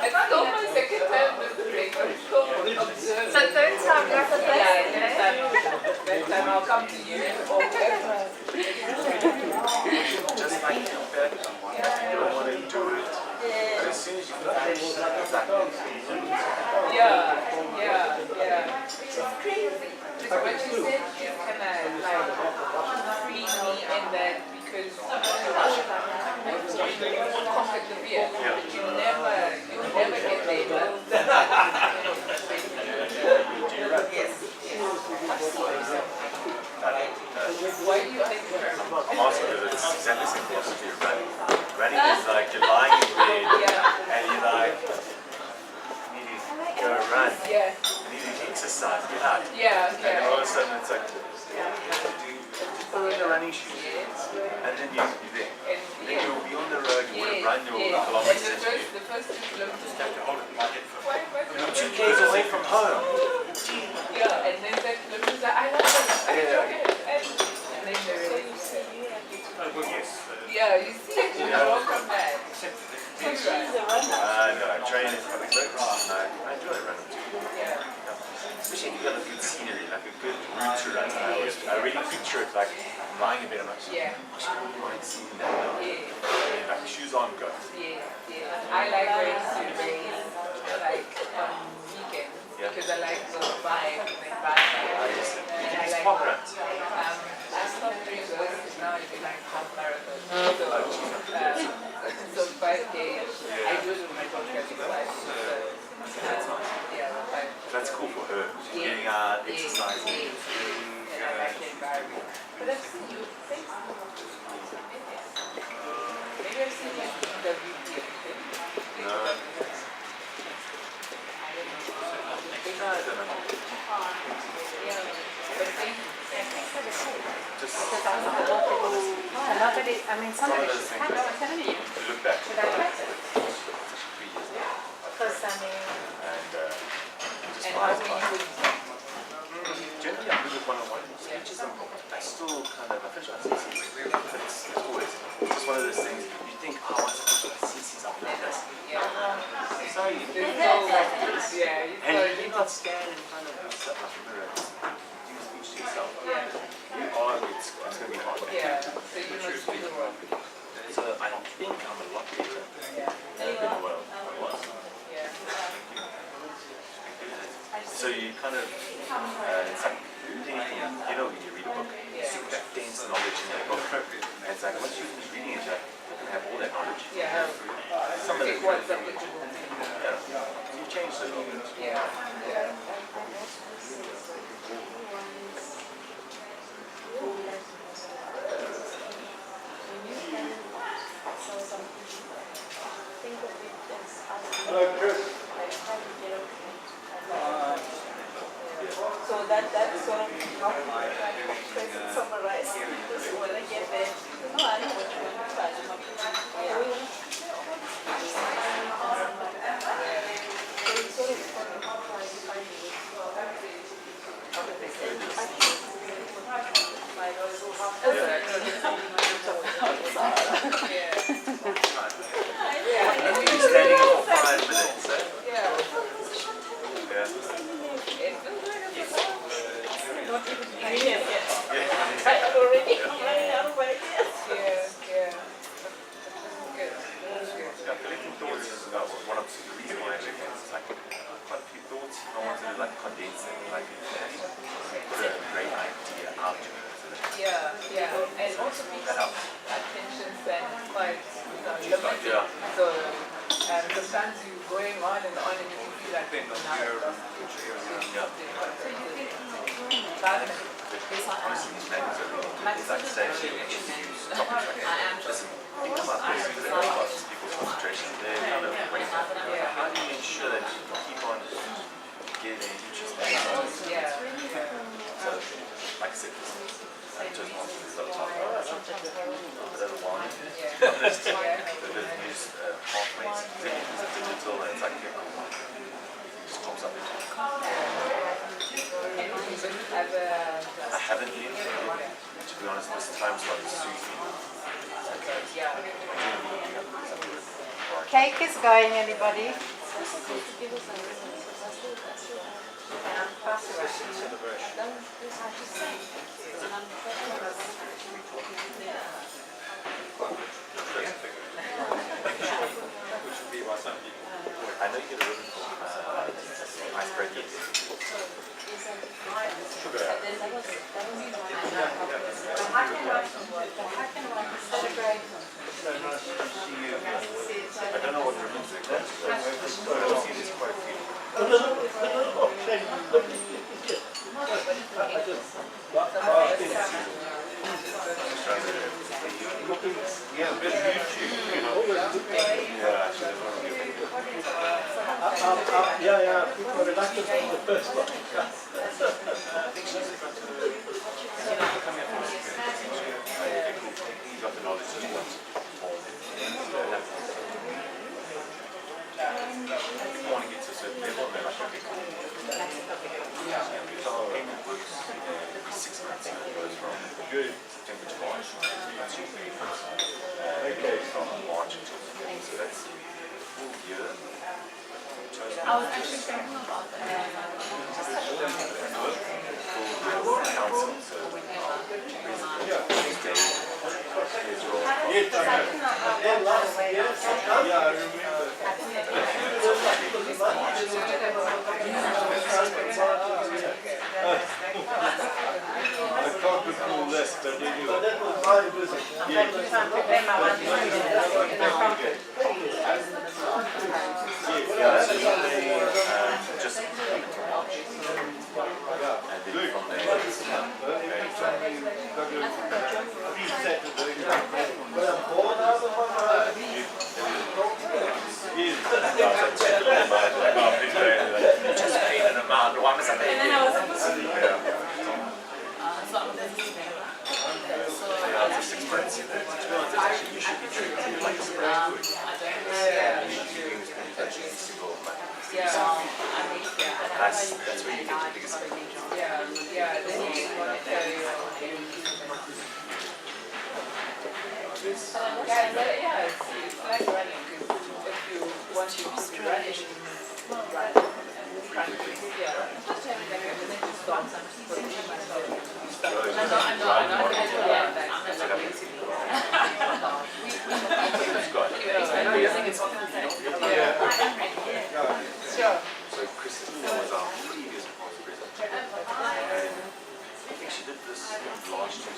It's still my second time with the break. So third time, that's the best. Next time I'll come to you. Just like you bet someone, you don't want to do it. And as soon as you finish, It's crazy. Because what you said is kind of like free me in that because you won't conquer the fear, but you never get labor. Yes. Why do you think I'm asking because it's exactly the same philosophy of running. Running is like you're lying in bed and you're like, you need to go run. Yeah. You need to exercise, get out. Yeah, And then all of a sudden it's like, just put on the running shoes. And then you're there. And Then you'll be on the road, you want to run your kilometers. And the first 2 kilometers. Just have to hold it in my head for You're 2 k's away from home. Yeah, and then that kilometers, I love it. I enjoy it. And then there is. Oh, well, yes. Yeah, you see it, you know, welcome back. Except that That's right. No, training is coming so fast. No, I enjoy running too. Yeah. Especially if you got a good scenery, like a good route to run. I really picture it like I'm lying in bed, I'm like, Yeah. I don't mind seeing that now. Yeah. And like shoes on, go. Yeah, yeah. I like going to race like on weekends because I like the vibe and the vibe. And I like I stopped doing those because now I do like half marathon. So 5K, I do it with my podcast life. Yeah, That's cool for her. She's getting out, exercising. And I like the environment. But I've seen you think maybe I've seen you in the video. No. Nobody, I mean, somebody One of those should things have telling you. to look back. Should I press it? 3 years now. Because I mean, And just And flies how by. will you Generally, I'm good with one-on-one speeches. I still kind of, I finish my thesis, but it's always just one of those things. You think, oh, once I finish my thesis, I'll do this. So you do yeah, and you not stand in front of yourself like a mirror. Do a speech to yourself. yeah, It's going to be hard. yeah. So you must do the work. So I think I'm a lot better Yeah, than what I was. yeah. So you kind of, it's like anything, you know, when you read a book, super dense knowledge in that book. And it's like, once you finish reading it, you're like, you can have all that knowledge. Yeah. Some of it, Take what's applicable. yeah. So you change the knowledge. Yeah, yeah. Hello, Chris. So that's sort of how I summarize this when I get there. No, I know what you want to try. You're standing for 5 minutes, eh? Yeah. Yeah. Yeah, collecting thoughts is one of the reasons why I actually came. It's like quite a few thoughts. I wanted to like condense them, like put a great idea out to it. So that Yeah, and also people's attention span is quite limited. Yeah. So sometimes you're going on and you can feel like you're not enough. Honestly, these manuals are really good. It's like saying you use topics like listen, think about this, because they help us, people's concentration. They're kind of waiting. How do you ensure that you keep on getting interested? Yeah. So, like I said, I just want to stop talking about it. A little while. Just use pathways, digital, and it's like, yeah, cool. It just pops up. I haven't yet. To be honest, this time slot suits me. cake is going, anybody? which would be by some people. I know you get a ribbon for icebreakers. I don't know what ribbons they got, but I've seen this quite a few. Yeah, but YouTube, you know. Yeah, actually, that's one of the Yeah, people are reluctant on the first one. I think she's got to come here for a He got the knowledge as well. You want to get to a certain level, they're like, okay, cool. Payment works 6 months, and it goes from September to March. That's usually from March until September, so that's a full year. I was actually thinking about that. I can't recall this, but anyway. That was very busy. Yeah, so usually just March. And then from there, just paid an amount. Why must I pay? Yeah, it's 6 months. You should be treated like a spread. That's where you get your biggest it's like running. If you want to be running, So Christina was our previous vice president, and I think she did this last year.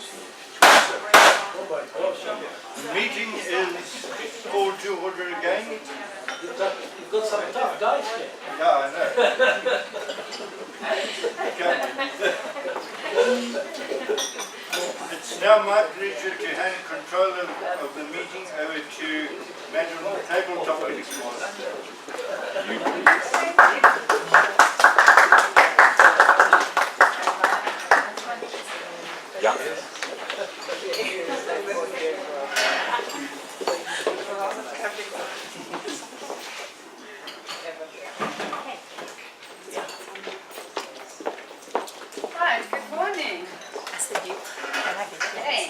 The meeting is called to order again. You've got some tough guys here. Yeah, I know. It's now my pleasure to hand control of the meeting over to Madam Table Topics. Right, good morning. Hey.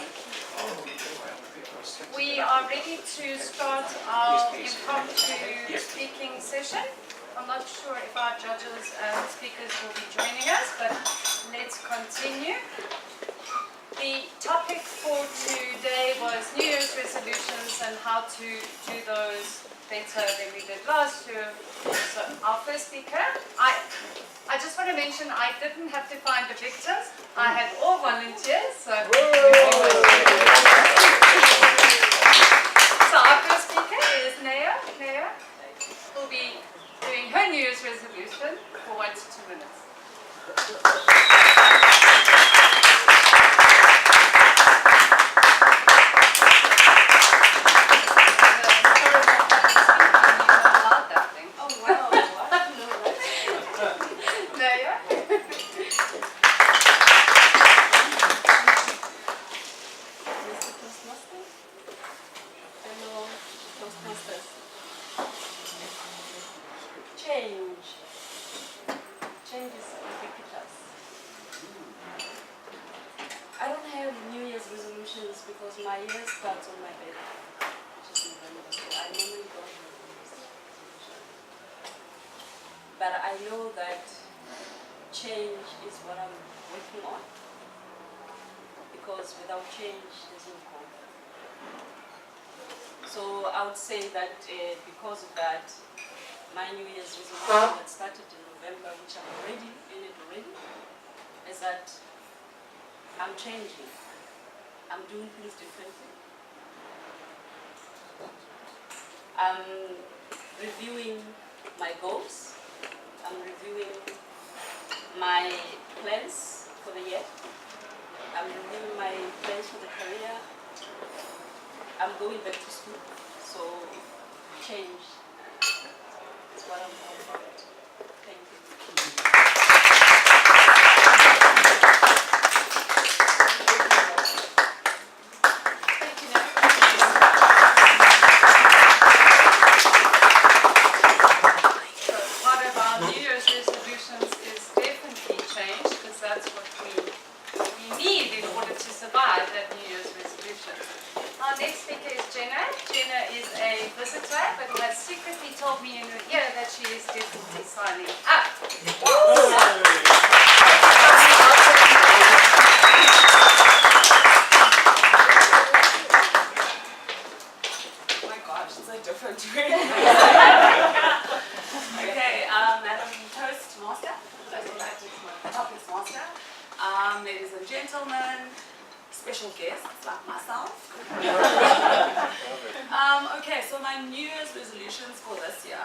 We are ready to start our impromptu speaking session. I'm not sure if our judges and speakers will be joining us, but let's continue. The topic for today was New Year's resolutions and how to do those better than we did last year. So our first speaker, I just want to mention I didn't have to find the victims. I had all volunteers. So our first speaker is Naya. Naya will be doing her New Year's resolution for 1 to 2 minutes. Change is ubiquitous. I don't have New Year's resolutions because my year starts on my birthday, which is November, so I normally don't have New Year's resolution. But I know that change is what I'm working on, because without change, there's no growth. So I would say that because of that, my New Year's resolution that started in November, which I'm already in it already, is that I'm changing. I'm doing things differently. I'm reviewing my goals. I'm reviewing my plans for the year. I'm reviewing my plans for the career. I'm going back to school, so change is what I'm all about. Thank you. Part of our New Year's resolutions is definitely change, because that's what we need in order to survive that New Year's resolution. Our next speaker is Jenna. Jenna is a visitor, but has secretly told me in her ear that she is definitely signing up. Oh my gosh, it's so different. Okay, Madam Toastmaster, Topics Master, ladies and gentlemen, special guests like myself. Okay, so my New Year's resolutions for this year.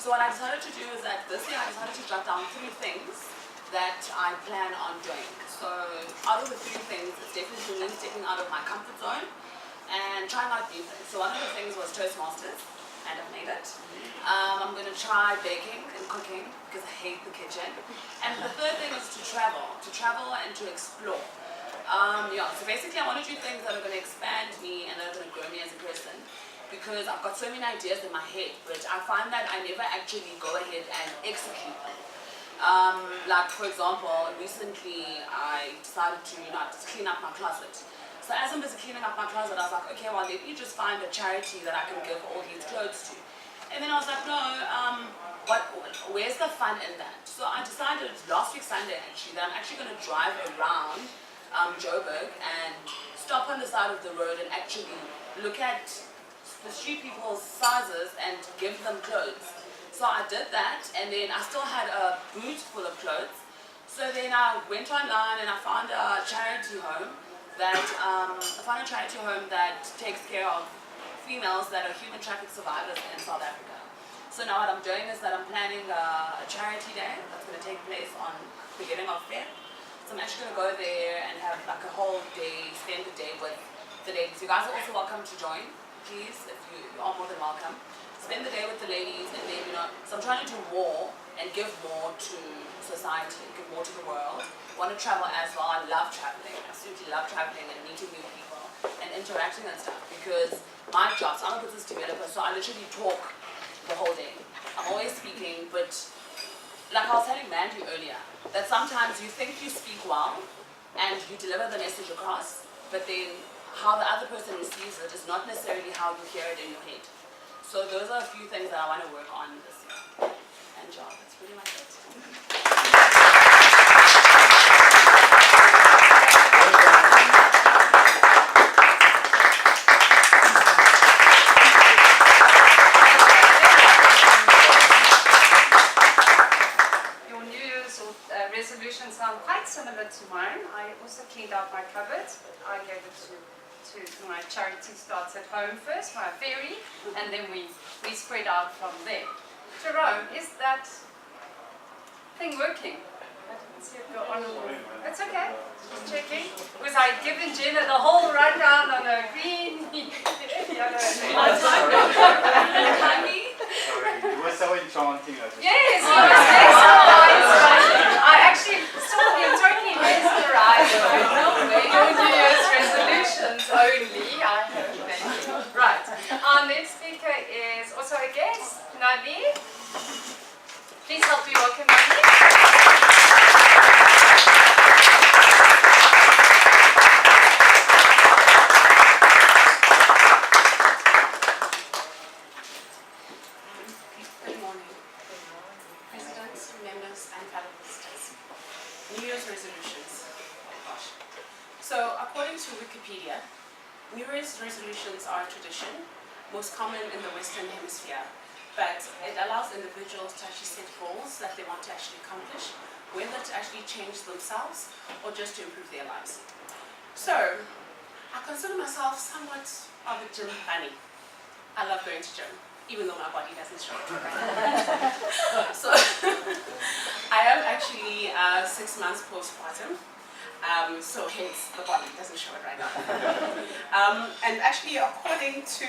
So what I decided to do is that this year I decided to jot down 3 things that I plan on doing. So out of the 3 things, it's definitely me stepping out of my comfort zone and trying out new things. So one of the things was Toastmasters, and I've made it. I'm going to try baking and cooking because I hate the kitchen. And the third thing is to travel and to explore. Yeah, so basically I want to do things that are going to expand me and that are going to grow me as a person, because I've got so many ideas in my head, but I find that I never actually go ahead and execute them. Like for example, recently I decided to just clean up my closet. So as I'm busy cleaning up my closet, I was like, okay, well let me just find a charity that I can give all these clothes to. And then I was like, no, where's the fun in that? So I decided last week Sunday actually that I'm actually going to drive around Joburg and stop on the side of the road and actually look at the street people's sizes and give them clothes. So I did that, and then I still had a boot full of clothes. So then I went online and I found a charity home that takes care of females that are human trafficking survivors in South Africa. So now what I'm doing is that I'm planning a charity day that's going to take place on the beginning of February. So I'm actually going to go there and have like a whole day, spend the day with the ladies. You guys are also welcome to join, please, if you are more than welcome. Spend the day with the ladies, and then, so I'm trying to do more and give more to society, give more to the world. Want to travel as well. I love traveling, absolutely love traveling and meeting new people and interacting and stuff, because my job, so I'm a business developer, so I literally talk the whole day. I'm always speaking, but like I was telling Mandy earlier, that sometimes you think you speak well and you deliver the message across, but then how the other person receives it is not necessarily how you hear it in your head. So those are a few things that I want to work on this year. And yeah, that's pretty much it. Your New Year's resolutions sound quite similar to mine. I also cleaned out my cupboards, but I gave it to my charity starts at home first, my ferry, and then we spread out from there. Jerome, is that thing working? I didn't see it go on. It's okay, just checking. Was I giving Jenna the whole rundown on a green, yellow, and Sorry, you were so enchanting. Yes, he was mesmerized. I actually saw him totally mesmerized. Your New Year's resolutions only. I hope that. Right. Our next speaker is also a guest, Nali. Please help me welcome Nali. Good morning, presidents, members, and fellow visitors. New Year's resolutions. Oh gosh. So, according to Wikipedia, New Year's resolutions are a tradition, most common in the Western Hemisphere, but it allows individuals to actually set goals that they want to actually accomplish, whether to actually change themselves or just to improve their lives. So, I consider myself somewhat of a gym bunny. I love going to gym, even though my body doesn't show it. So, I am actually 6 months postpartum. So hence the body doesn't show it right now. And actually, according to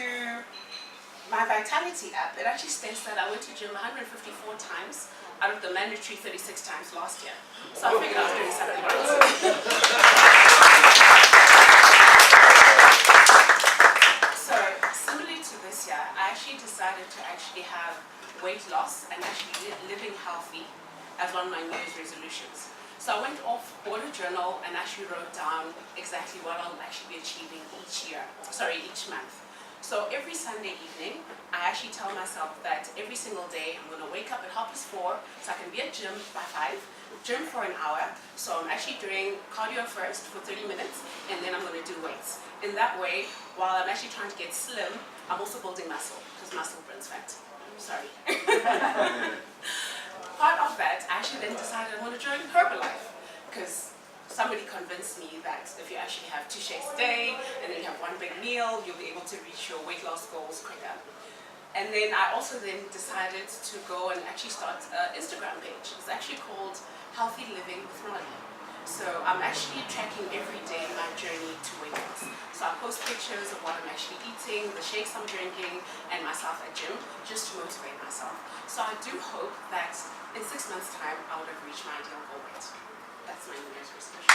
my Vitality app, it actually states that I went to gym 154 times out of the mandatory 36 times last year. So I figured I was doing something right. So similarly to this year, I actually decided to actually have weight loss and actually living healthy as one of my New Year's resolutions. So I went off, bought a journal, and actually wrote down exactly what I'll actually be achieving each month. So every Sunday evening, I actually tell myself that every single day I'm going to wake up at 4:30 so I can be at gym by 5, gym for an hour. So I'm actually doing cardio first for 30 minutes, and then I'm going to do weights. In that way, while I'm actually trying to get slim, I'm also building muscle, because muscle burns fat. Sorry. Part of that, I actually then decided I want to join Herbalife, because somebody convinced me that if you actually have 2 shakes a day and then you have 1 big meal, you'll be able to reach your weight loss goals quicker. And then I also then decided to go and actually start an Instagram page. It's actually called Healthy Living with Melanie. So I'm actually tracking every day my journey to weight loss. So I post pictures of what I'm actually eating, the shakes I'm drinking, and myself at gym, just to motivate myself. So I do hope that in 6 months' time, I would have reached my ideal goal weight. That's my New Year's resolution.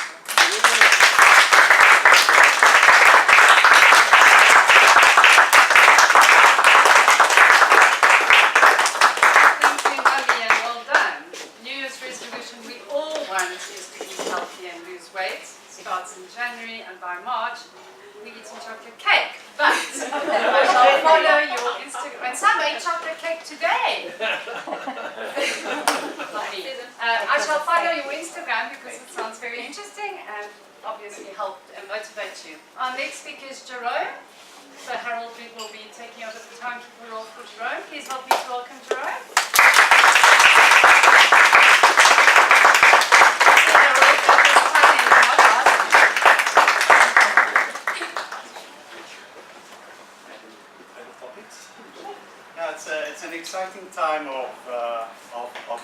Thank you, Melanie, and well done. New Year's resolution we all want is to eat healthy and lose weight. It starts in January, and by March, we eat some chocolate cake. But I shall follow your Instagram. And some ate chocolate cake today. I shall follow your Instagram because it sounds very interesting and obviously help and motivate you. Our next speaker is Jerome. So Harold will be taking over the timekeeper role for Jerome. Please help me to welcome Jerome. It's an exciting time of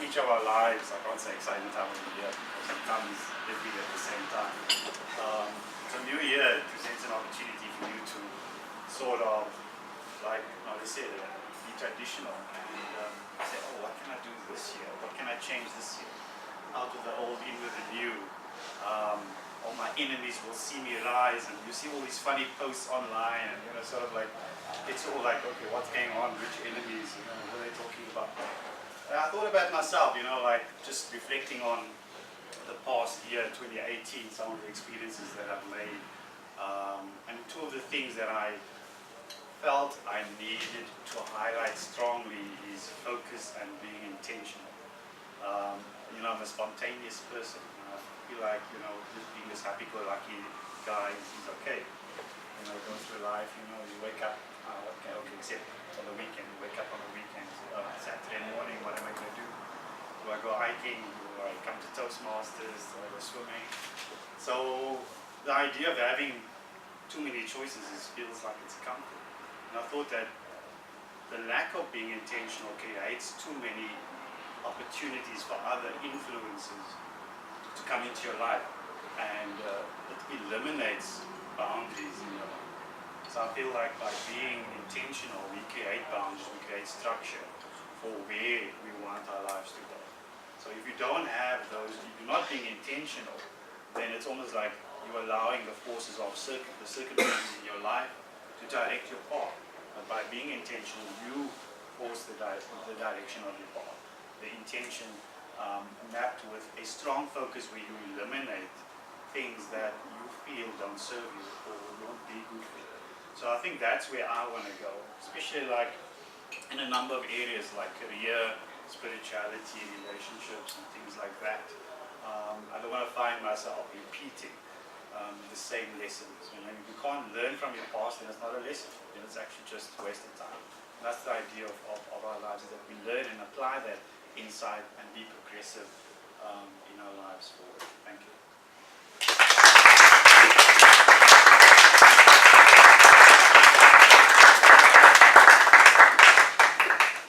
each of our lives. I can't say exciting time of the year because it comes every year at the same time. So New Year presents an opportunity for you to sort of, like they said, be traditional and say, oh, what can I do this year? What can I change this year? Out of the old, in with the new. All my enemies will see me rise, and you see all these funny posts online, and sort of like, it's all like, okay, what's going on, which enemies, what are they talking about? And I thought about myself, like just reflecting on the past year, 2018, some of the experiences that I've made, and 2 of the things that I felt I needed to highlight strongly is focus and being intentional. I'm a spontaneous person. I feel like, just being this happy-go-lucky guy is okay. Go through life, you wake up, okay, except on the weekend, you wake up on the weekend, Saturday morning, what am I going to do? Do I go hiking? Do I come to Toastmasters? Do I go swimming? So the idea of having too many choices feels like it's a comfort. And I thought that the lack of being intentional creates too many opportunities for other influences to come into your life, and it eliminates boundaries in your life. So I feel like by being intentional, we create boundaries, we create structure for where we want our lives to go. So if you don't have those, if you're not being intentional, then it's almost like you're allowing the forces of the circumstances in your life to direct your path. But by being intentional, you force the direction of your path. The intention mapped with a strong focus where you eliminate things that you feel don't serve you or won't be good for you. So I think that's where I want to go, especially like in a number of areas like career, spirituality, relationships, and things like that. I don't want to find myself repeating the same lessons. If you can't learn from your past, then it's not a lesson. Then it's actually just wasted time. And that's the idea of our lives, is that we learn and apply that insight and be progressive in our lives forward. Thank you.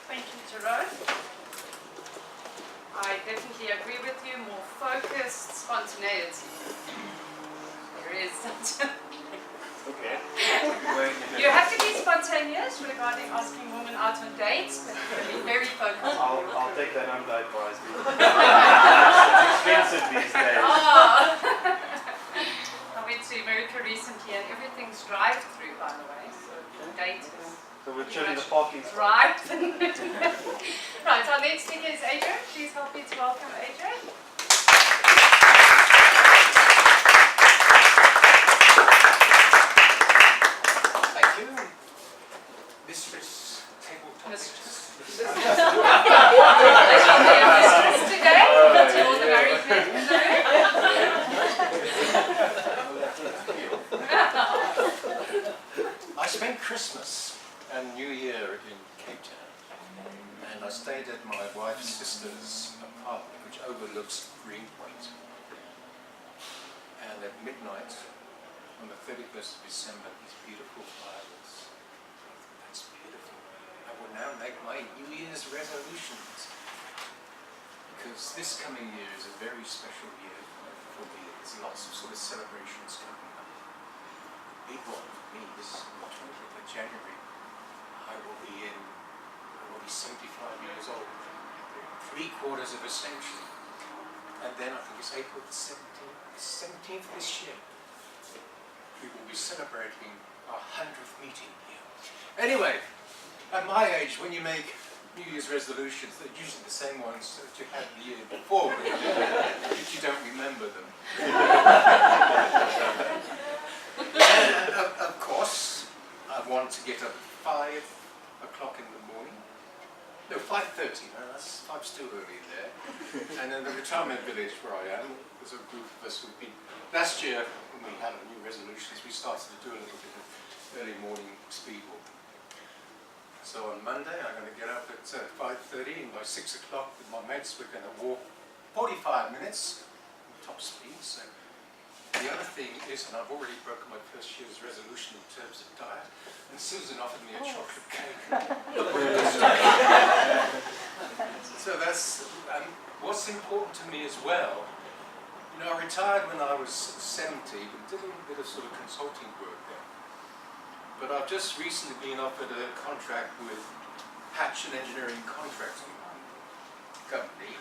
Thank you, Jerome. I definitely agree with you. More focused, spontaneity. advice regarding asking women out on dates, but be very focused. I'll take that under advisement. It's expensive these days. Oh. I went to America recently and everything's drive-through, by the way, so the date is So we're chilling the parking spot. right. Right, our next speaker is Adrian. Please help me to welcome Adrian. Thank you. Mistress Tabletop. Mistress. Mistress today, to all the married men in the room. I spent Christmas and New Year in Cape Town, and I stayed at my wife's sister's apartment, which overlooks Greenpoint. And at midnight, on the 31st of December, these beautiful violets. That's beautiful. I will now make my New Year's resolutions, because this coming year is a very special year for me. There's lots of sort of celebrations coming up. Big one for me is the 20th of January. I will be 75 years old, 3/4 of a century. And then I think it's April the 17th this year, we will be celebrating our 100th meeting here. Anyway, at my age, when you make New Year's resolutions, they're usually the same ones that you had the year before, but you don't remember them. And of course, I want to get up at 5 o'clock in the morning. No, 5:30, no, I'm still early there. And in the retirement village where I am, there's a group of us who've been, last year when we had our new resolutions, we started to do a little bit of early morning speed walk. So on Monday, I'm going to get up at 5:30, and by 6 o'clock with my mates, we're going to walk 45 minutes, top speed. So the other thing is, and I've already broken my first year's resolution in terms of diet, and Susan offered me a chocolate cake. So that's what's important to me as well. You know, I retired when I was 70, but did a little bit of sort of consulting work there. But I've just recently been offered a contract with Hatch and Engineering Contracting Company.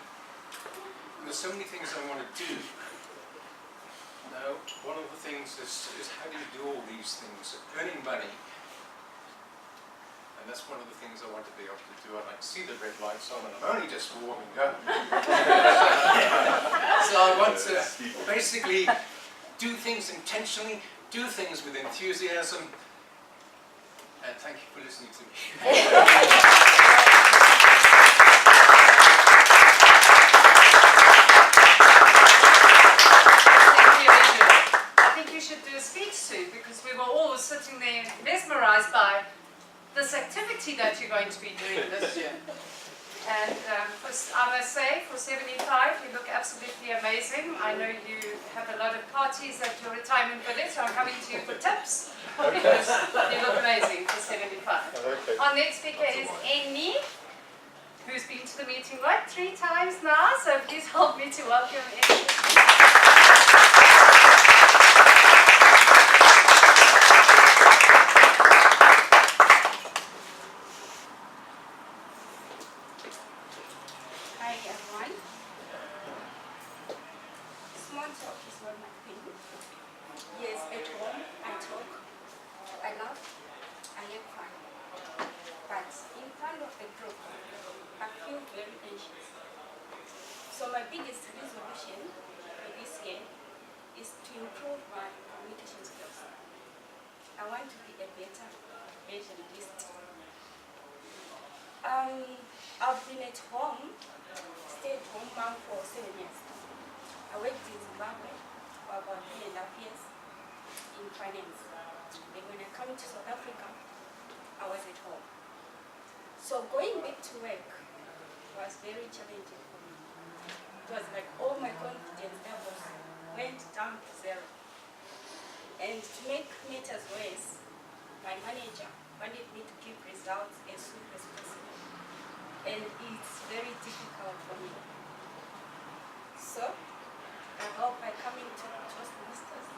And there's so many things I want to do. Now, one of the things is how do you do all these things? Earning money. And that's one of the things I want to be able to do. I like to see the red lights on, and I'm only just warming up. So I want to basically do things intentionally, do things with enthusiasm, and thank you for listening to me. Do a speech soon, because we were all sitting there mesmerized by this activity that you're going to be doing this year. And I must say, for 75, you look absolutely amazing. I know you have a lot of parties at your retirement village, so I'm coming to you for tips, because you look amazing for 75. Okay. Our next speaker is Amy, who's been to the meeting, what, 3 times now? So please help me to welcome Amy. Hi everyone. Small talk is not my thing. Yes, at home I talk, I laugh, I have fun. But in front of the group, I feel very anxious. So my biggest resolution for this year is to improve my communication skills. I want to be a better evangelist. I've been at home, stay-at-home mom for 7 years. I worked in Zimbabwe for about 3.5 years in finance. Then when I came to South Africa, I was at home. So going back to work was very challenging for me. It was like all my confidence levels went down to 0. And to make matters worse, my manager wanted me to give results as soon as possible. And it's very difficult for me. So, I hope by coming to Toastmasters,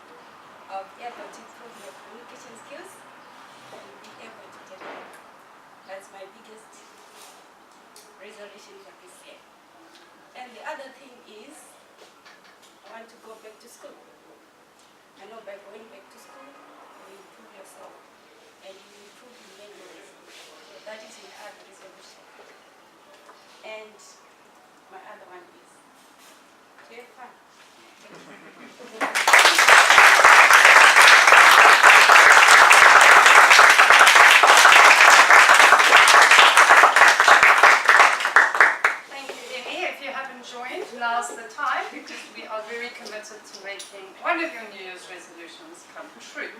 I'll be able to improve my communication skills and be able to get work. resolution for this year. And the other thing is, I want to go back to school. I know by going back to school, you improve yourself and you improve in many ways. So that is the other resolution. And my other one is to have fun. Thank you, Emmy. If you haven't joined, now's the time because we are very committed to making one of your New Year's resolutions come true.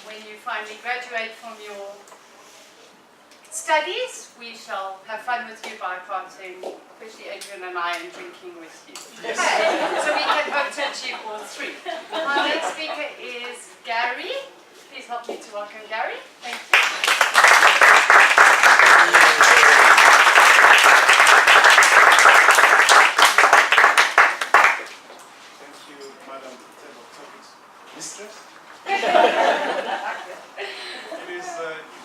When you finally graduate from your studies, we shall have fun with you by partying, especially Adrian and I, and drinking with you. Yes. So we can hope to achieve all three. Our next speaker is Gary. Please help me to welcome Gary. Thank you. Thank you, Madam Table Topics Mistress. It is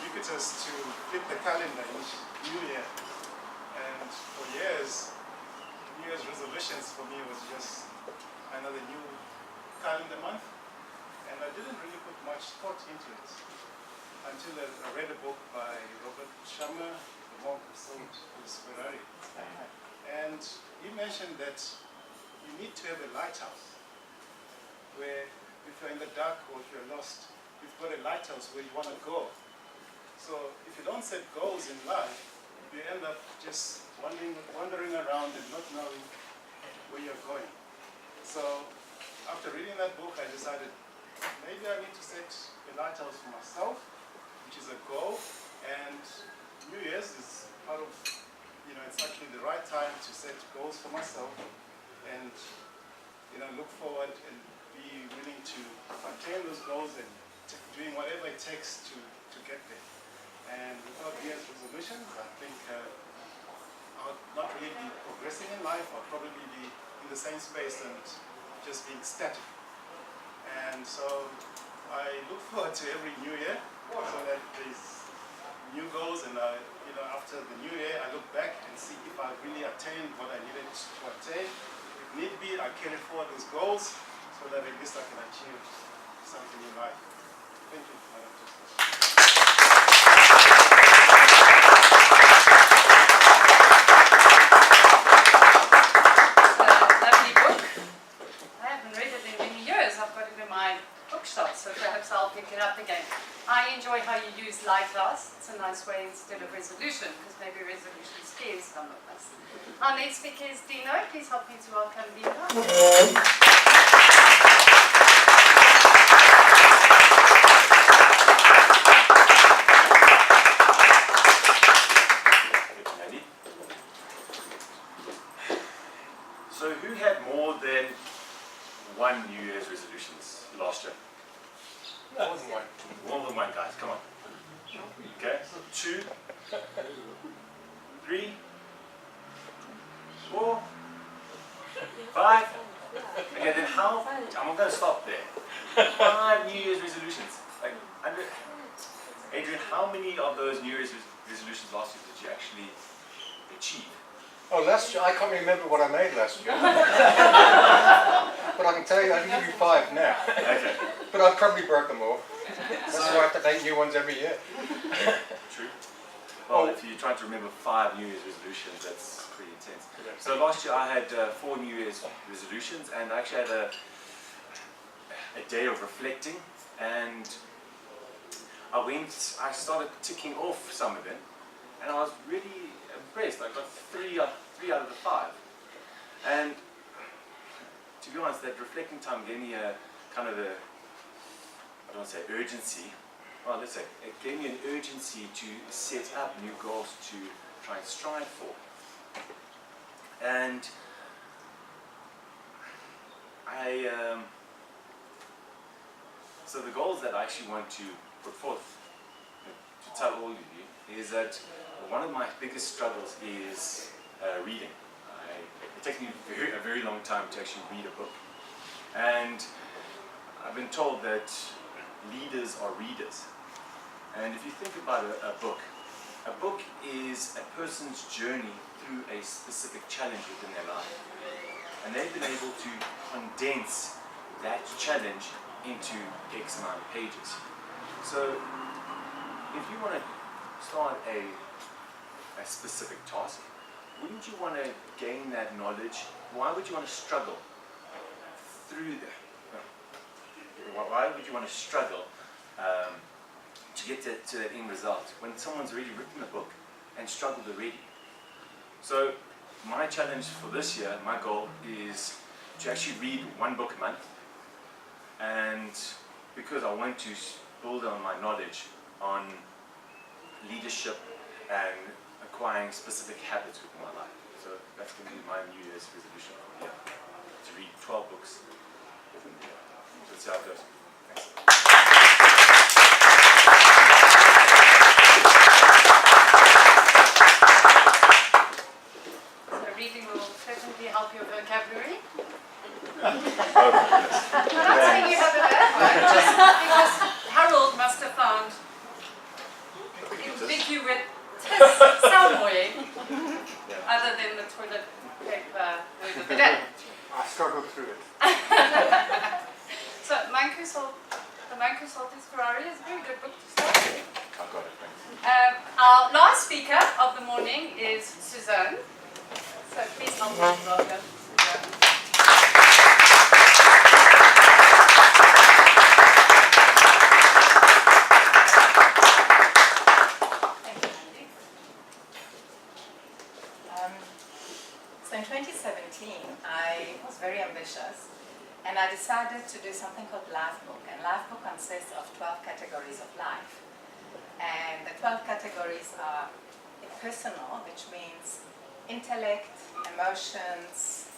ubiquitous to flip the calendar each New Year. And for years, New Year's resolutions for me was just another new calendar month. And I didn't really put much thought into it until I read a book by Robert Schumer, the monk who sold his Ferrari. And he mentioned that you need to have a lighthouse where if you're in the dark or if you're lost, you've got a lighthouse where you want to go. So if you don't set goals in life, you end up just wandering around and not knowing where you're going. So after reading that book, I decided maybe I need to set a lighthouse for myself, which is a goal. And New Year's is part of, it's actually the right time to set goals for myself and, look forward and be willing to attain those goals and doing whatever it takes to get there. And without New Year's resolutions, I think I would not really be progressing in life. I'll probably be in the same space and just being static. And so I look forward to every new year so that there's new goals, and after the new year I look back and see if I really attained what I needed to attain. If need be, I carry forward those goals so that at least I can achieve something in life. Thank you, Madam Lovely book. I haven't read it in many years. I've got it in my bookshelf, so perhaps I'll pick it up again. I enjoy how you use lighthouse. It's a nice way instead of resolution, because maybe resolution scares some of us. Our next speaker is Dino. Please help me to welcome Dino. So who had more than one New Year's resolutions last year? More than one. More than one, guys, come on. Okay, 2, 3, 4, 5. Okay, then how, I'm going to stop there. 5 New Year's resolutions. Like, Adrian, how many of those New Year's resolutions last year did you actually achieve? Oh, last year, I can't remember what I made last year. But I can tell you, I can give you 5 now. Okay. But I probably broke them all. That's why I have to make new ones every year. True. Well, if you're trying to remember 5 New Year's resolutions, that's pretty intense. So last year I had 4 New Year's resolutions, and I actually had a day of reflecting, and I started ticking off some of them, and I was really impressed. I got 3 out of the 5. And to be honest, that reflecting time gave me a kind of a, I don't want to say urgency, well, let's say, it gave me an urgency to set up new goals to try and strive for. And so the goals that I actually want to put forth, to tell all of you, is that one of my biggest struggles is reading. It takes me a very long time to actually read a book. And I've been told that leaders are readers. And if you think about a A book is a person's journey through a specific challenge within their life. And they've been able to condense that challenge into X amount of pages. So if you want to start a specific task, wouldn't you want to gain that knowledge? Why would you want to struggle through that? Why would you want to struggle to get to that end result when someone's already written a book and struggled already? So my challenge for this year, my goal is to actually read one book a month, and because I want to build on my knowledge on leadership and acquiring specific habits within my life. So that's going to be my New Year's resolution for the year, to read 12 books within the year. So that's how it goes. So reading will certainly help your vocabulary. Oh, I'm not saying you have a bad one, just because Harold must have found ambiguous somewhere other than the toilet paper word of the day. I struggled through it. So The Manco Saltis Ferrari is a very good book to start with. I've got it, thanks. Our last speaker of the morning is Suzanne. So please help me welcome Suzanne. So in 2017, I was very ambitious, and I decided to do something called Life Book. And Life Book consists of 12 categories of life. And the 12 categories are personal, which means intellect, emotions,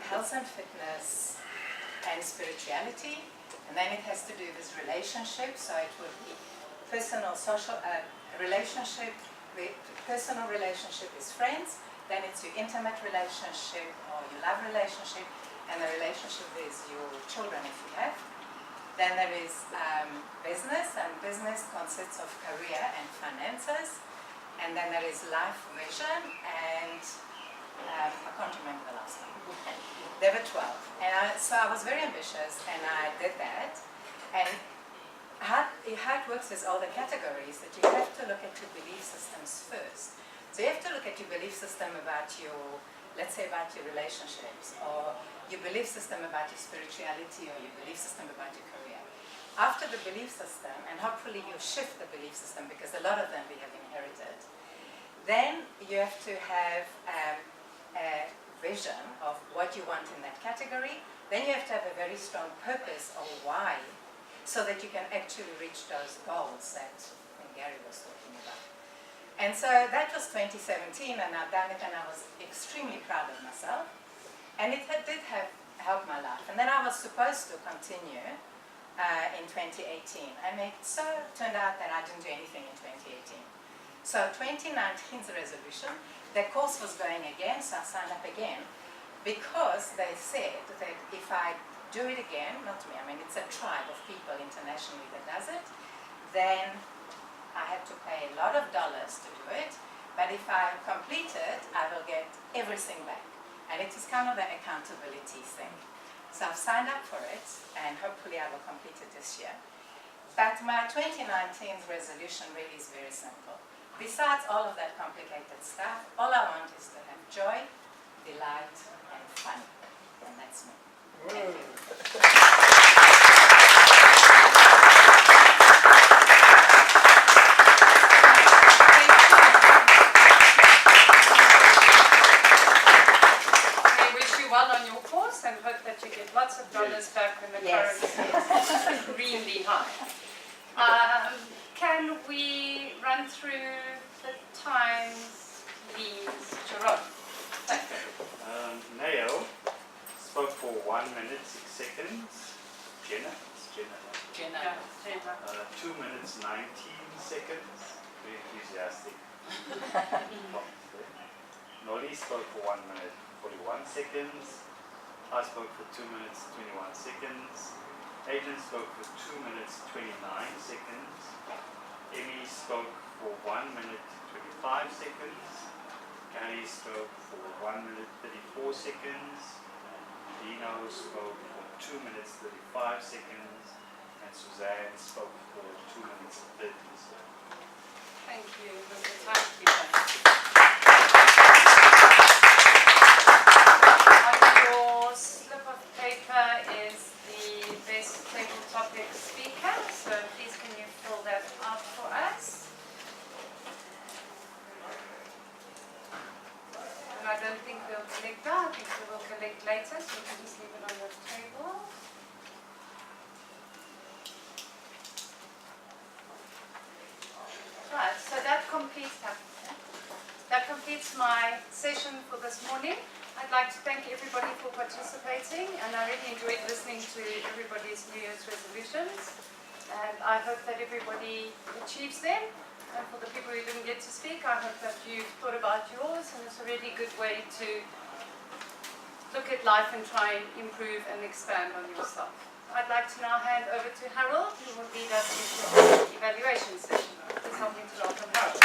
health and fitness, and spirituality. And then it has to do with relationships, so it would be personal, social, relationship, personal relationship with friends, then it's your intimate relationship or your love relationship, and the relationship with your children if you have. Then there is business, and business consists of career and finances. And then there is life vision, and I can't remember the last one. There were 12. And so I was very ambitious, and I did that. And how it works with all the categories, that you have to look at your belief systems first. So you have to look at your belief system about your, let's say about your relationships, or your belief system about your spirituality, or your belief system about your career. After the belief system, and hopefully you shift the belief system because a lot of them we have inherited, then you have to have a vision of what you want in that category. Then you have to have a very strong purpose of why, so that you can actually reach those goals that Gary was talking about. And so that was 2017, and I've done it, and I was extremely proud of myself. And it did help my life. And then I was supposed to continue in 2018. And it so turned out that I didn't do anything in 2018. So 2019's resolution, the course was going again, so I signed up again, because they said that if I do it again, not me, I mean it's a tribe of people internationally that does it, then I had to pay a lot of dollars to do it, but if I complete it, I will get everything back. And it is kind of an accountability thing. So I've signed up for it, and hopefully I will complete it this year. But my 2019 resolution really is very simple. Besides all of that complicated stuff, all I want is to have joy, delight, and fun. And that's me. Thank you. On your course, and hope that you get lots of dollars back when the currency is extremely high. Can we run through the times, please, Jerome? Nayo spoke for 1 minute 6 seconds. Jenna, it's Jenna. Jenna. 2 minutes 19 seconds. Very enthusiastic. Noli spoke for 1 minute 41 seconds. I spoke for 2 minutes 21 seconds. Adrian spoke for 2 minutes 29 seconds. Emmy spoke for 1 minute 25 seconds. Gary spoke for 1 minute 34 seconds. Dino spoke for 2 minutes 35 seconds. And Suzanne spoke for 2 minutes 30 seconds. Thank you, Mr. Timekeeper. On your slip of paper is the best table topic speaker, so please can you fill that out for us? And I don't think we'll collect that, I think we will collect later, so we can just leave it on the table. Right, so that completes my session for this morning. I'd like to thank everybody for participating, and I really enjoyed listening to everybody's New Year's resolutions. And I hope that everybody achieves them. And for the people who didn't get to speak, I hope that you've thought about yours, and it's a really good way to look at life and try and improve and expand on yourself. I'd like to now hand over to Harold, who will lead us into the evaluation session. Please help me to welcome Harold.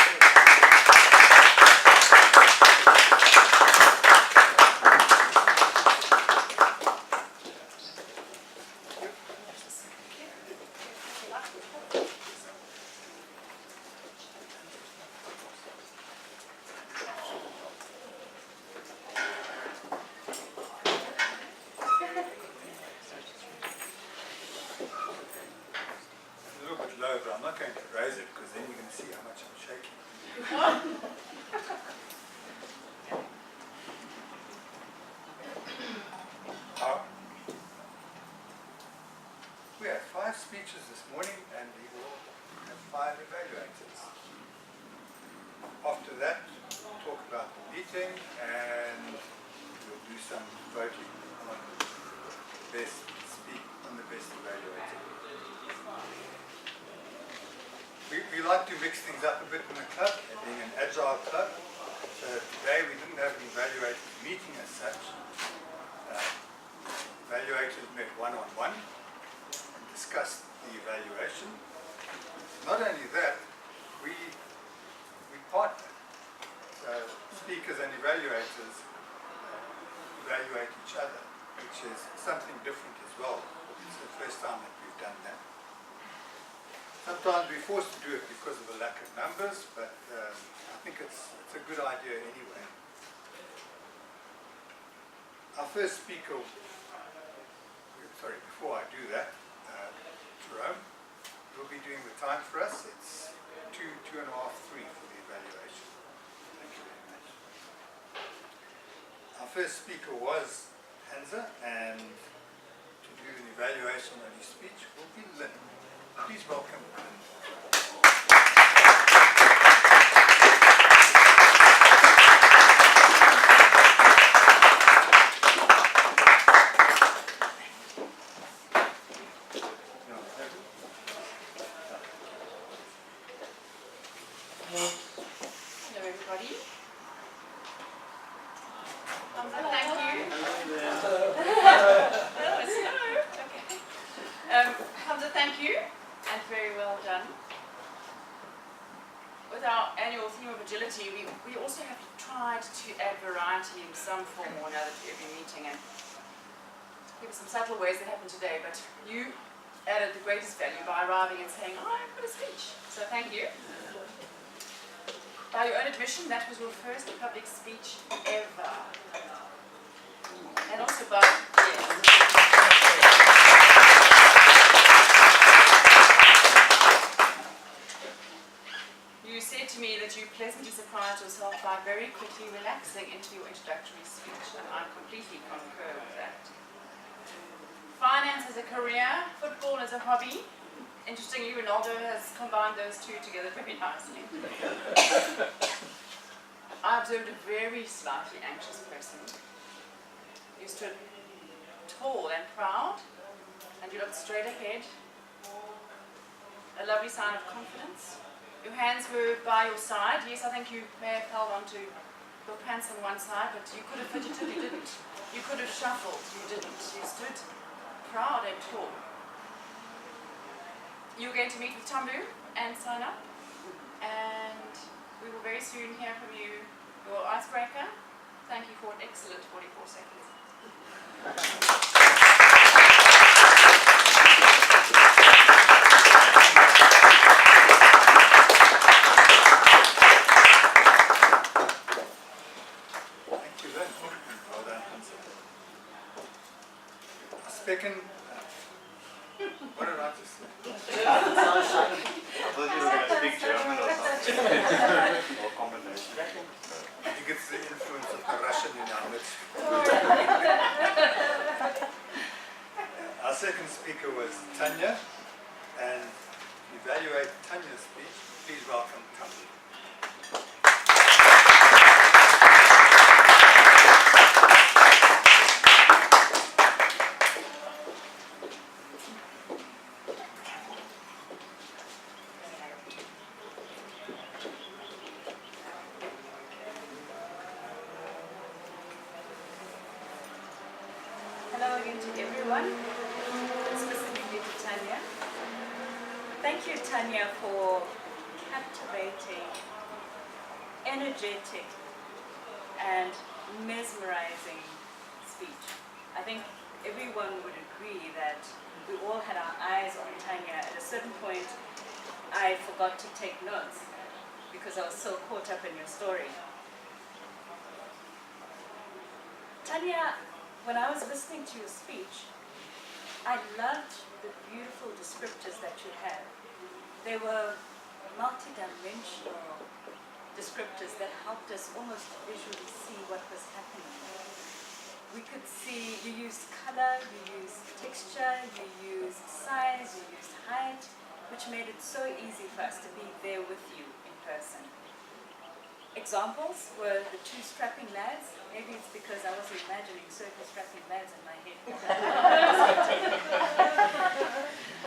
I'm not going to raise it because then you're going to see how much I'm shaking. We had 5 speeches this morning and we will have 5 evaluators. After that, we'll talk about the meeting and we'll do some voting on the best evaluator. We like to mix things up a bit in the club, being an agile club. So today we didn't have an evaluators meeting as such. Evaluators met one-on-one and discussed the evaluation. Not only that, we partner. So speakers and evaluators evaluate each other, which is something different as well. It's the first time that we've done that. Sometimes we're forced to do it because of the lack of numbers, but I think it's a good idea anyway. Our first speaker, before I do that, Jerome will be doing the time for us. It's 2:30, 3 for the evaluation. Thank you very much. Our first speaker was Hansa, and to do an evaluation on his speech will be Lynn. Please welcome Lynn. Hello everybody. Thank you. Hamza, thank you, and very well done. With our annual theme of agility, we also have tried to add variety in some form or another to every meeting, and there were some subtle ways that happened today, but you added the greatest value by arriving and saying, oh, I've got a speech. So thank you. By your own admission, that was your first public speech ever. And also by, you said to me that you pleasantly surprised yourself by very quickly relaxing into your introductory speech, and I completely concur with that. Finance as a career, football as a hobby. Interestingly, Ronaldo has combined those two together very nicely. I observed a very slightly anxious person. You stood tall and proud, and you looked straight ahead. A lovely sign of confidence. Your hands were by your side. Yes, I think you may have held onto your pants on one side, but you could have fidgeted, you didn't. You could have shuffled, you didn't. You stood proud and tall. You were going to meet with Tambu and sign up, and soon hear from you, your icebreaker. Thank you for an excellent 44 seconds. Thank you, Lynn. Well done, Hansa. Second, what did I just say? I thought you were going to speak German or something. Or combination. I think it's the influence of the Russian in our midst. Our second speaker was Tanya, and to evaluate Tanya's speech, please welcome Tanya. Hello again to everyone, specifically to Tanya. Thank you, Tanya, for captivating, energetic, and mesmerizing speech. I think everyone would agree that we all had our eyes on Tanya. At a certain point, I forgot to take notes because I was so caught up in your story. Tanya, when I was listening to your speech, I loved the beautiful descriptors that you had. They were multi-dimensional descriptors that helped us almost visually see what was happening. We could see, you used color, you used texture, you used size, you used height, which made it so easy for us to be there with you in person. Examples were the two strapping lads. Maybe it's because I was imagining circle strapping lads in my head.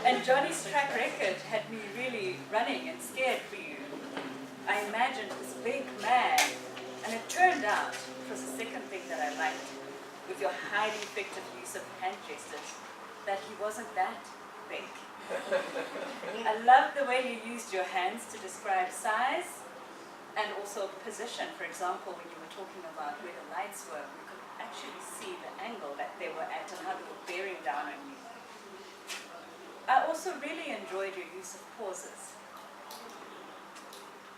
And Johnny's track record had me really running and scared for you. I imagined this big man, and it turned out, it was the second thing that I liked, with your highly effective use of hand gestures, that he wasn't that big. I loved the way you used your hands to describe size, and also position. For example, when you were talking about where the lights were, we could actually see the angle that they were at and how they were bearing down on you. I also really enjoyed your use of pauses.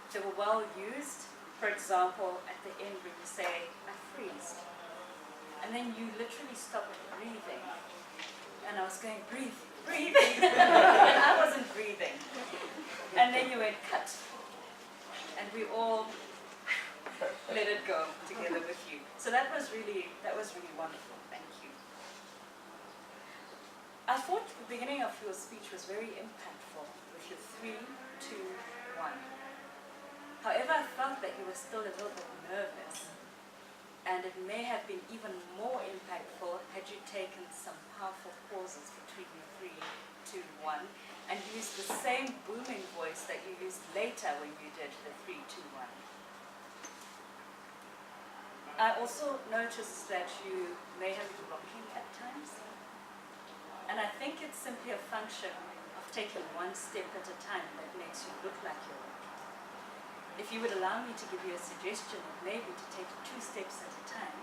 They were well used. For example, at the end when you say, I freeze. And then you literally stopped breathing. And I was going, breathe, breathing. And I wasn't breathing. And then you went, cut. And we all let it go together with you. So that was really wonderful. Thank you. I thought the beginning of your speech was very impactful with your 3, 2, 1. However, I felt that you were still a little bit nervous, and it may have been even more impactful had you taken some powerful pauses between your 3, 2, 1. And use the same booming voice that you used later when you did the 3, 2, 1. I also noticed that you may have been rocking at times. And I think it's simply a function of taking one step at a time that makes you look like you're rocking. If you would allow me to give you a suggestion, it may be to take 2 steps at a time,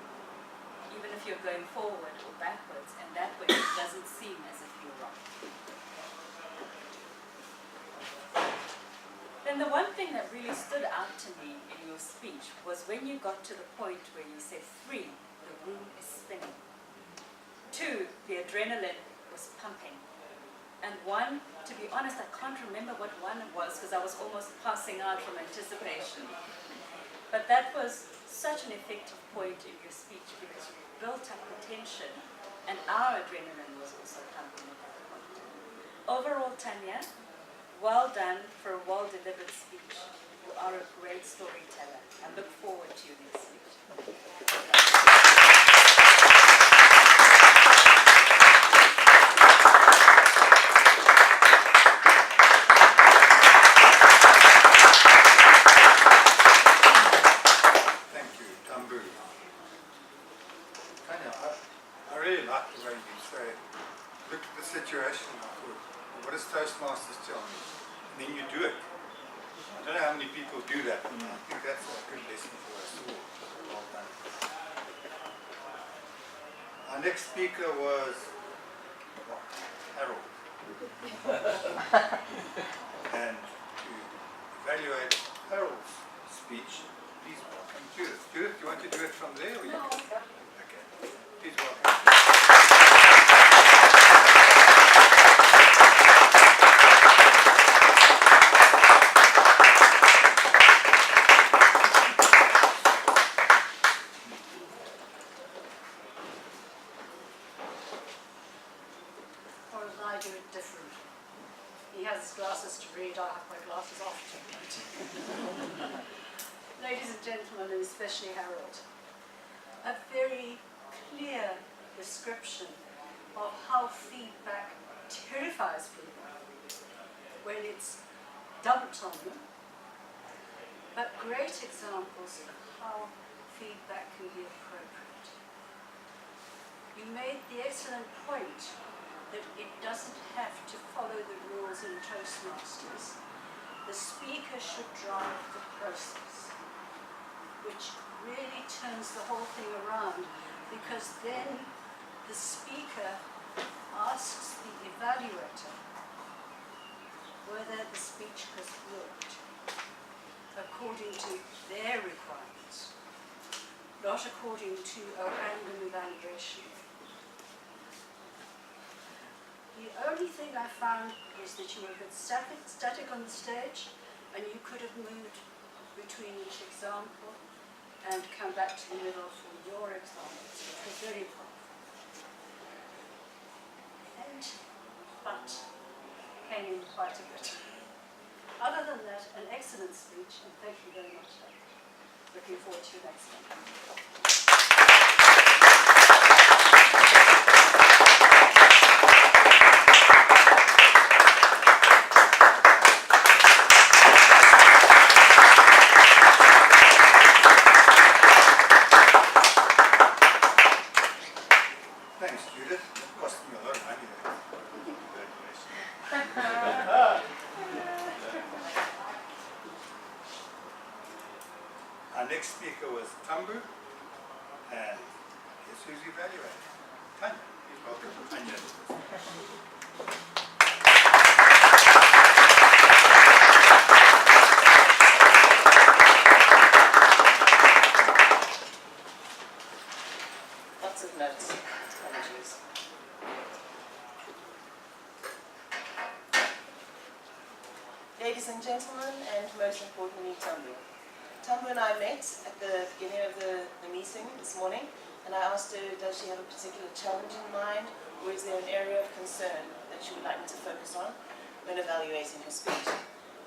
even if you're going forward or backwards, and that way it doesn't seem as if you're rocking. Then the one thing that really stood out to me in your speech was when you got to the point where you said 3, the room is spinning. 2, the adrenaline was pumping. And 1, to be honest, I can't remember what 1 was because I was almost passing out from anticipation. But that was such an effective point in your speech because you built up the tension and our adrenaline was also pumping at that point. Overall, Tanya, well done for a well-delivered speech. You are a great storyteller. I look forward to your next speech. Thank you, Tambu. Tanya, I really like the way you say, look at the situation, I thought, what does Toastmasters tell me? And then you do it. I don't know how many people do that. And I think that's a good lesson for us all. Well done. Our next speaker was Harold. And to evaluate Harold's speech, please welcome Judith. Judith, do you want to do it from there? Or No, okay. Please welcome. or as I do it different. He has his glasses to read, I have my glasses off to read. Ladies and gentlemen, and especially Harold, a very clear description of how feedback terrifies people when it's dumped on them, but great examples of how feedback can be appropriate. You made the excellent point that it doesn't have to follow the rules in Toastmasters. The speaker should drive the process, which really turns the whole thing around, because then the speaker asks the evaluator whether the speech has worked according to their requirements, not according to a random evaluation. The only thing I found is that you were a bit static on the stage, and you could have moved between each example and come back to the middle for your examples, which was very powerful. But came in quite a bit. Other than that, an excellent speech, and thank you very much. Looking forward to your next one. Thanks, Judith. It cost me a lot of money. Our next speaker was Tambu, and guess who's evaluating? Tanya. Please welcome Tanya. Lots of notes. Apologies. Ladies and gentlemen, and most importantly, Tambu. Tambu and I met at the beginning of the meeting this morning, and I asked her, does she have a particular challenge in mind, or is there an area of concern that she would like me to focus on when evaluating her speech?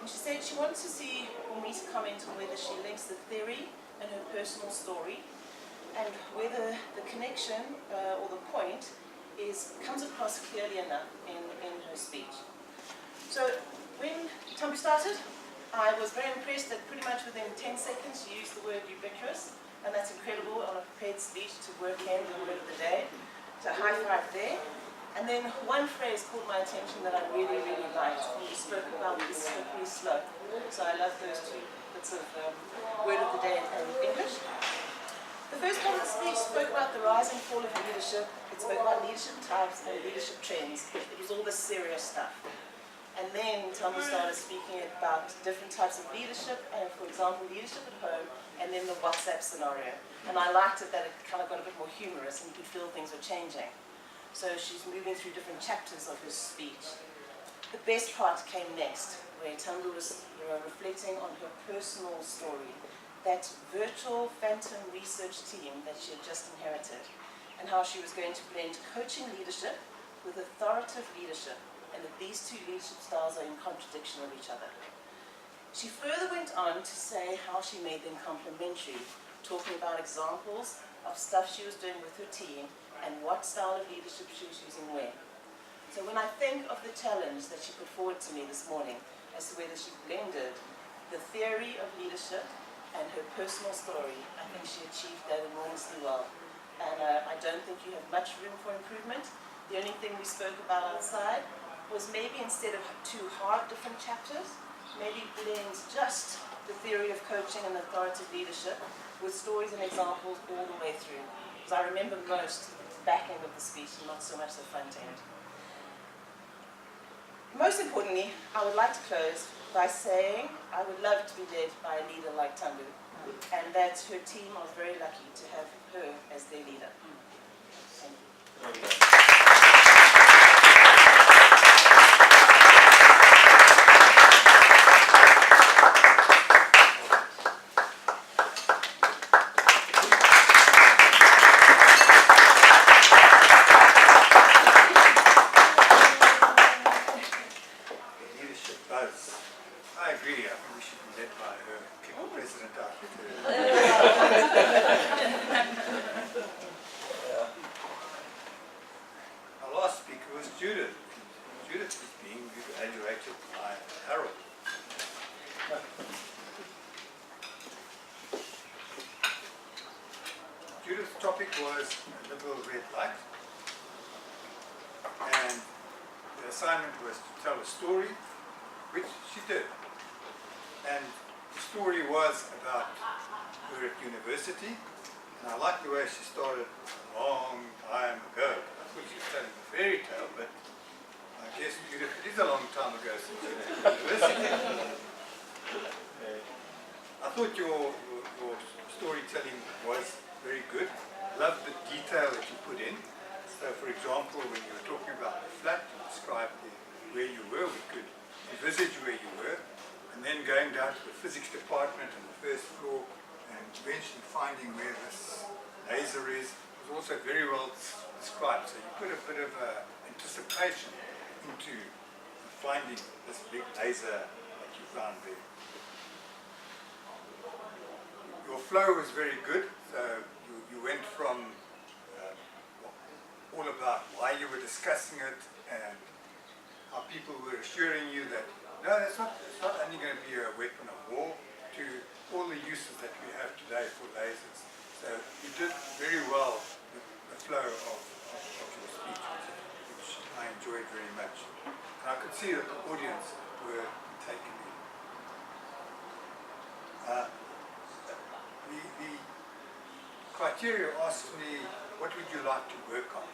And she said she wanted to see, or me to comment on whether she links the theory and her personal story, and whether the connection or the point comes across clearly enough in her speech. So when Tambu started, I was very impressed that pretty much within 10 seconds she used the word ubiquitous, and that's incredible on a prepared speech to work in the word of the day. So high five there. And then one phrase caught my attention that I really, really liked. You spoke about the slippery slope. So I love those two bits of word of the day in English. The first part of the speech spoke about the rise and fall of leadership. It spoke about leadership types and leadership trends. It was all the serious stuff. And then Tambu started speaking about different types of leadership, and for example, leadership at home, and then the WhatsApp scenario. And I liked it that it kind of got a bit more humorous, and you could feel things were changing. So she's moving through different chapters of her speech. The best part came next, where Tambu was reflecting on her personal story, that virtual phantom research team that she had just inherited, and how she was going to blend coaching leadership with authoritative leadership, and that these two leadership styles are in contradiction of each other. She further went on to say how she made them complementary, talking about examples of stuff she was doing with her team and what style of leadership she was using where. So when I think of the challenge that she put forward to me this morning as to whether she blended the theory of leadership and her personal story, I think she achieved that enormously well. And I don't think you have much room for improvement. The only thing we spoke about outside was maybe instead of two hard different chapters, maybe blend just the theory of coaching and authoritative leadership with stories and examples all the way through. Because I remember most the back end of the speech and not so much the front end. Most importantly, I would like to close by saying I would love to be led by a leader like Tambu, and that her team are very lucky to have her as their leader. Thank you. Judith's topic was a little red light, and the assignment was to tell a story, which she did. And the story was about her at university, and I like the way she started a long time ago. I thought she was telling a fairy tale, but I guess Judith, it is a long time ago since you were at university. I thought your storytelling was very good. Loved the detail that you put in. So, for example, when you were talking about the flat, you described where you were. We could envisage where you were, and then going down to the physics department on the first floor, and eventually finding where this laser is. It was also very well described. So you put a bit of anticipation into finding this big laser that you found there. Your flow was very good. So you went from all about why you were discussing it and how people were assuring you that no, it's not only going to be a weapon of war, to all the uses that we have today for lasers. So you did very well with the flow of your speech, which I enjoyed very much. And I could see that the audience were taken in. The criteria asked me, what would you like to work on?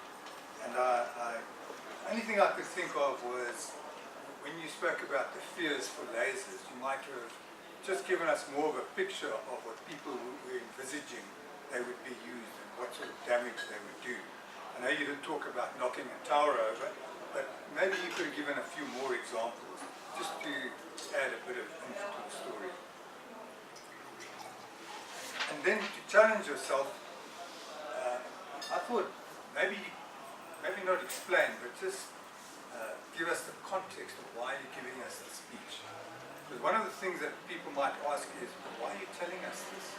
And the only thing I could think of was, when you spoke about the fears for lasers, you might have just given us more of a picture of what people were envisaging they would be used and what sort of damage they would do. I know you didn't talk about knocking a tower over, but maybe you could have given a few more examples just to add a bit of oomph to the story. And then to challenge yourself, I thought maybe not explain, but just give us the context of why you're giving us this speech. Because one of the things that people might ask is, why are you telling us this?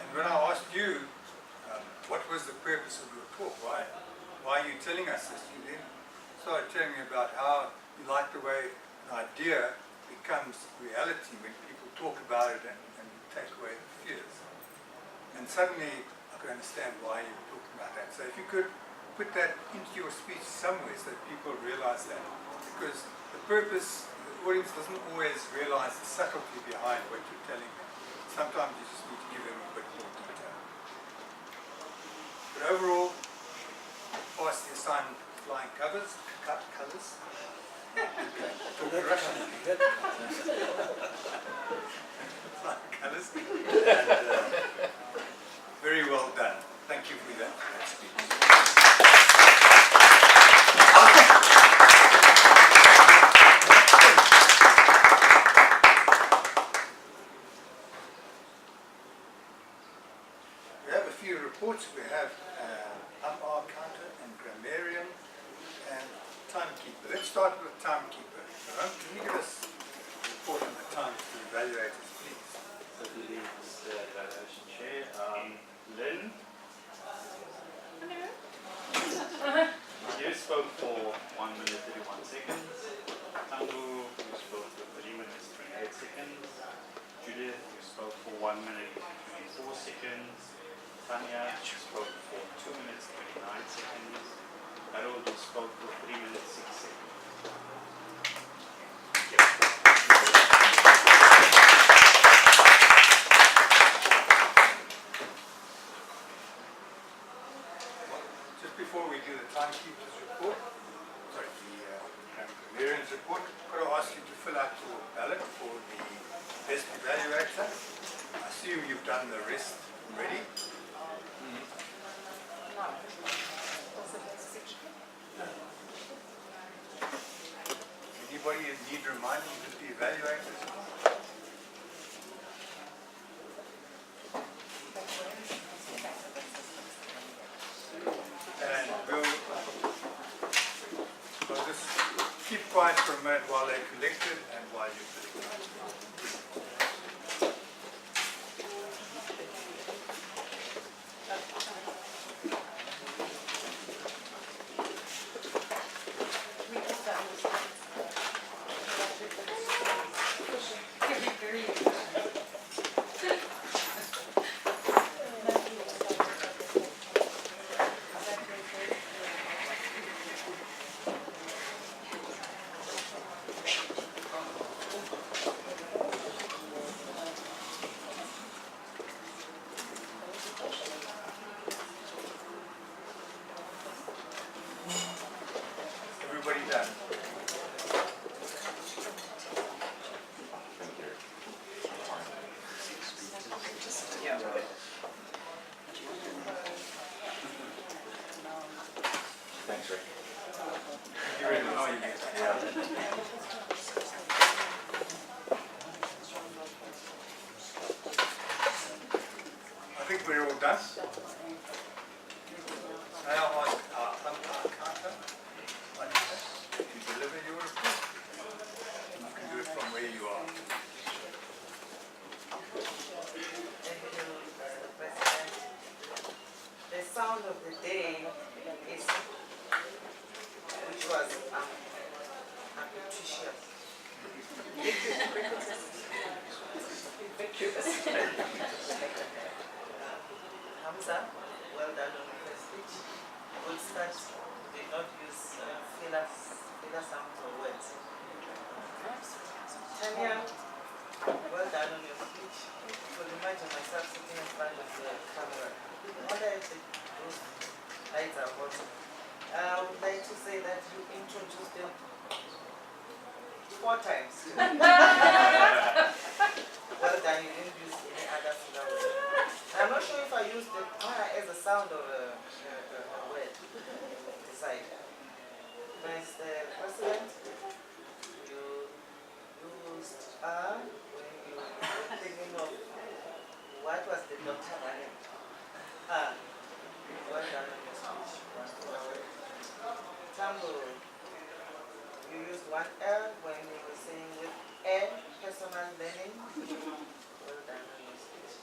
And when I asked you, what was the purpose of your talk? Why are you telling us this? You then started telling me about how you like the way an idea becomes reality when people talk about it and take away the fears. And suddenly I could understand why you were talking about that. So if you could put that into your speech somewhere so that people realize that. Because the purpose, the audience doesn't always realize the subtlety behind what you're telling them. Sometimes you just need to give them a bit more detail. But overall, pass the assignment with flying colours. Talking Russian. Flying colours. And very well done. Thank you for that speech. We have a few reports. We have UMR counter and grammarian and timekeeper. Let's start with timekeeper. Can you give us a report on the time for the evaluators, please? Certainly, Mr. Evaluation Chair. Lynn? You spoke for 1 minute 31 seconds. Tangu, you spoke for 3 minutes 28 seconds. Judith, you spoke for 1 minute 24 seconds. Tanya, you spoke for 2 minutes 29 seconds. Harold, you spoke for 3 minutes 6 seconds. assume you've done the rest already. Anybody need reminding of the evaluators? And we'll just keep quiet for a minute while they're collected and while you collect. Everybody done? Thanks, Rick. You really know you get I think we're all done. Now I'll ask our counter to deliver your report. You can do it from where you are. Thank you, Mr. President. The sound of the day is, which was ambitious. Hamza, well done on the first speech. Good start. Did not use filler sounds or words. Tanya, well done on your speech. I could imagine myself sitting in front of the camera. I wonder if those lights are hot. I would like to say that you introduced them 4 times. Well done, you didn't use any other filler word. I'm not sure if I used the as a sound or a word. Decide. Mr. President, you used when you were thinking of what was the doctor running. Well done on your speech. Tambo, you used 1 L when you were saying with personal learning. Well done on your speech.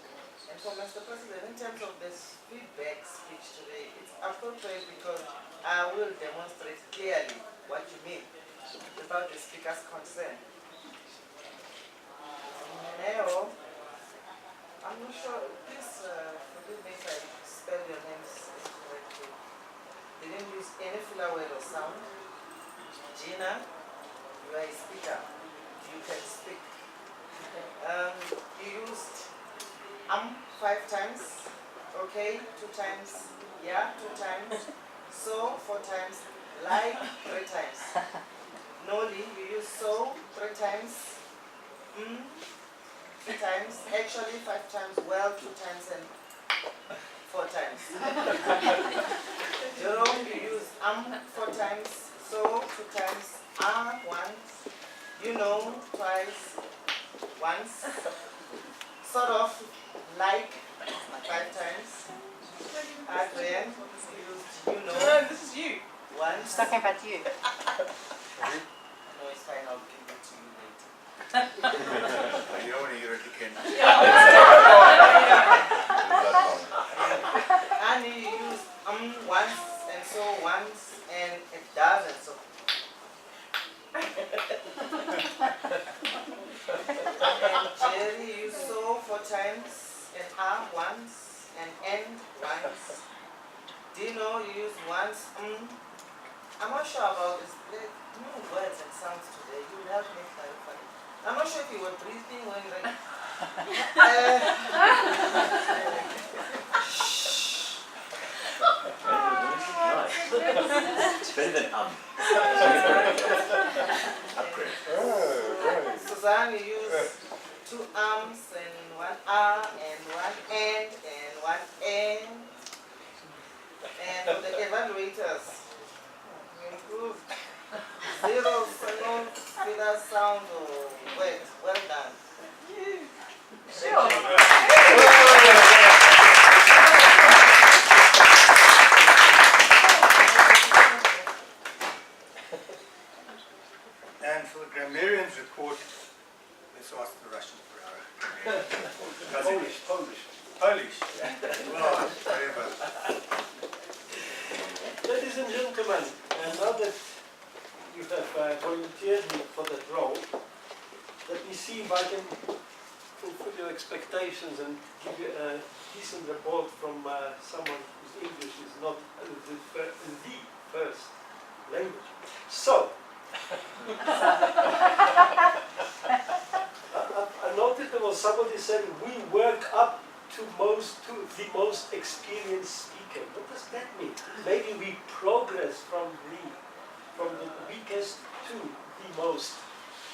And for Mr. President, in terms of this feedback speech today, it's appropriate because I will demonstrate clearly what you mean about the speaker's concern. Now, I'm not sure, please forgive me if I spell your names incorrectly. They didn't use any filler word or sound. Gina, you are a speaker. You can speak. You used 5 times, okay, 2 times, yeah, 2 times, so 4 times, like 3 times. Noli, you use so 3 times, 3 times, actually 5 times, well 2 times and 4 times. Jerome, you use 4 times, so 2 times, once, you know, twice, once, sort of, like 5 times. Adrian, you know. No, this is you. Once. It's talking about you. No, it's fine, I'll give it to you later. You don't want to hear it again. And you use once and so once and it doesn't so. And Jerry you so 4 times and once and end once. Dino you use once I'm not sure about this. There are new words and sounds today. You will help me clarify. I'm not sure if you were breathing when you were It's better than Upgrade. Suzanne, you use 2 arms and 1 arm and 1 end and 1 end. And for the evaluators, we improved 0 second filler sound word. Well done. And for the grammarian's report, let's ask the Russian crowd. Polish. Well, whatever. Ladies and gentlemen, now that you have volunteered me for that role, let me see if I can fulfill your expectations and give you a decent report from someone whose English is not the first language. So, I noticed there was somebody said we work up to the most experienced speaker. What does that mean? Maybe we progress from the weakest to the most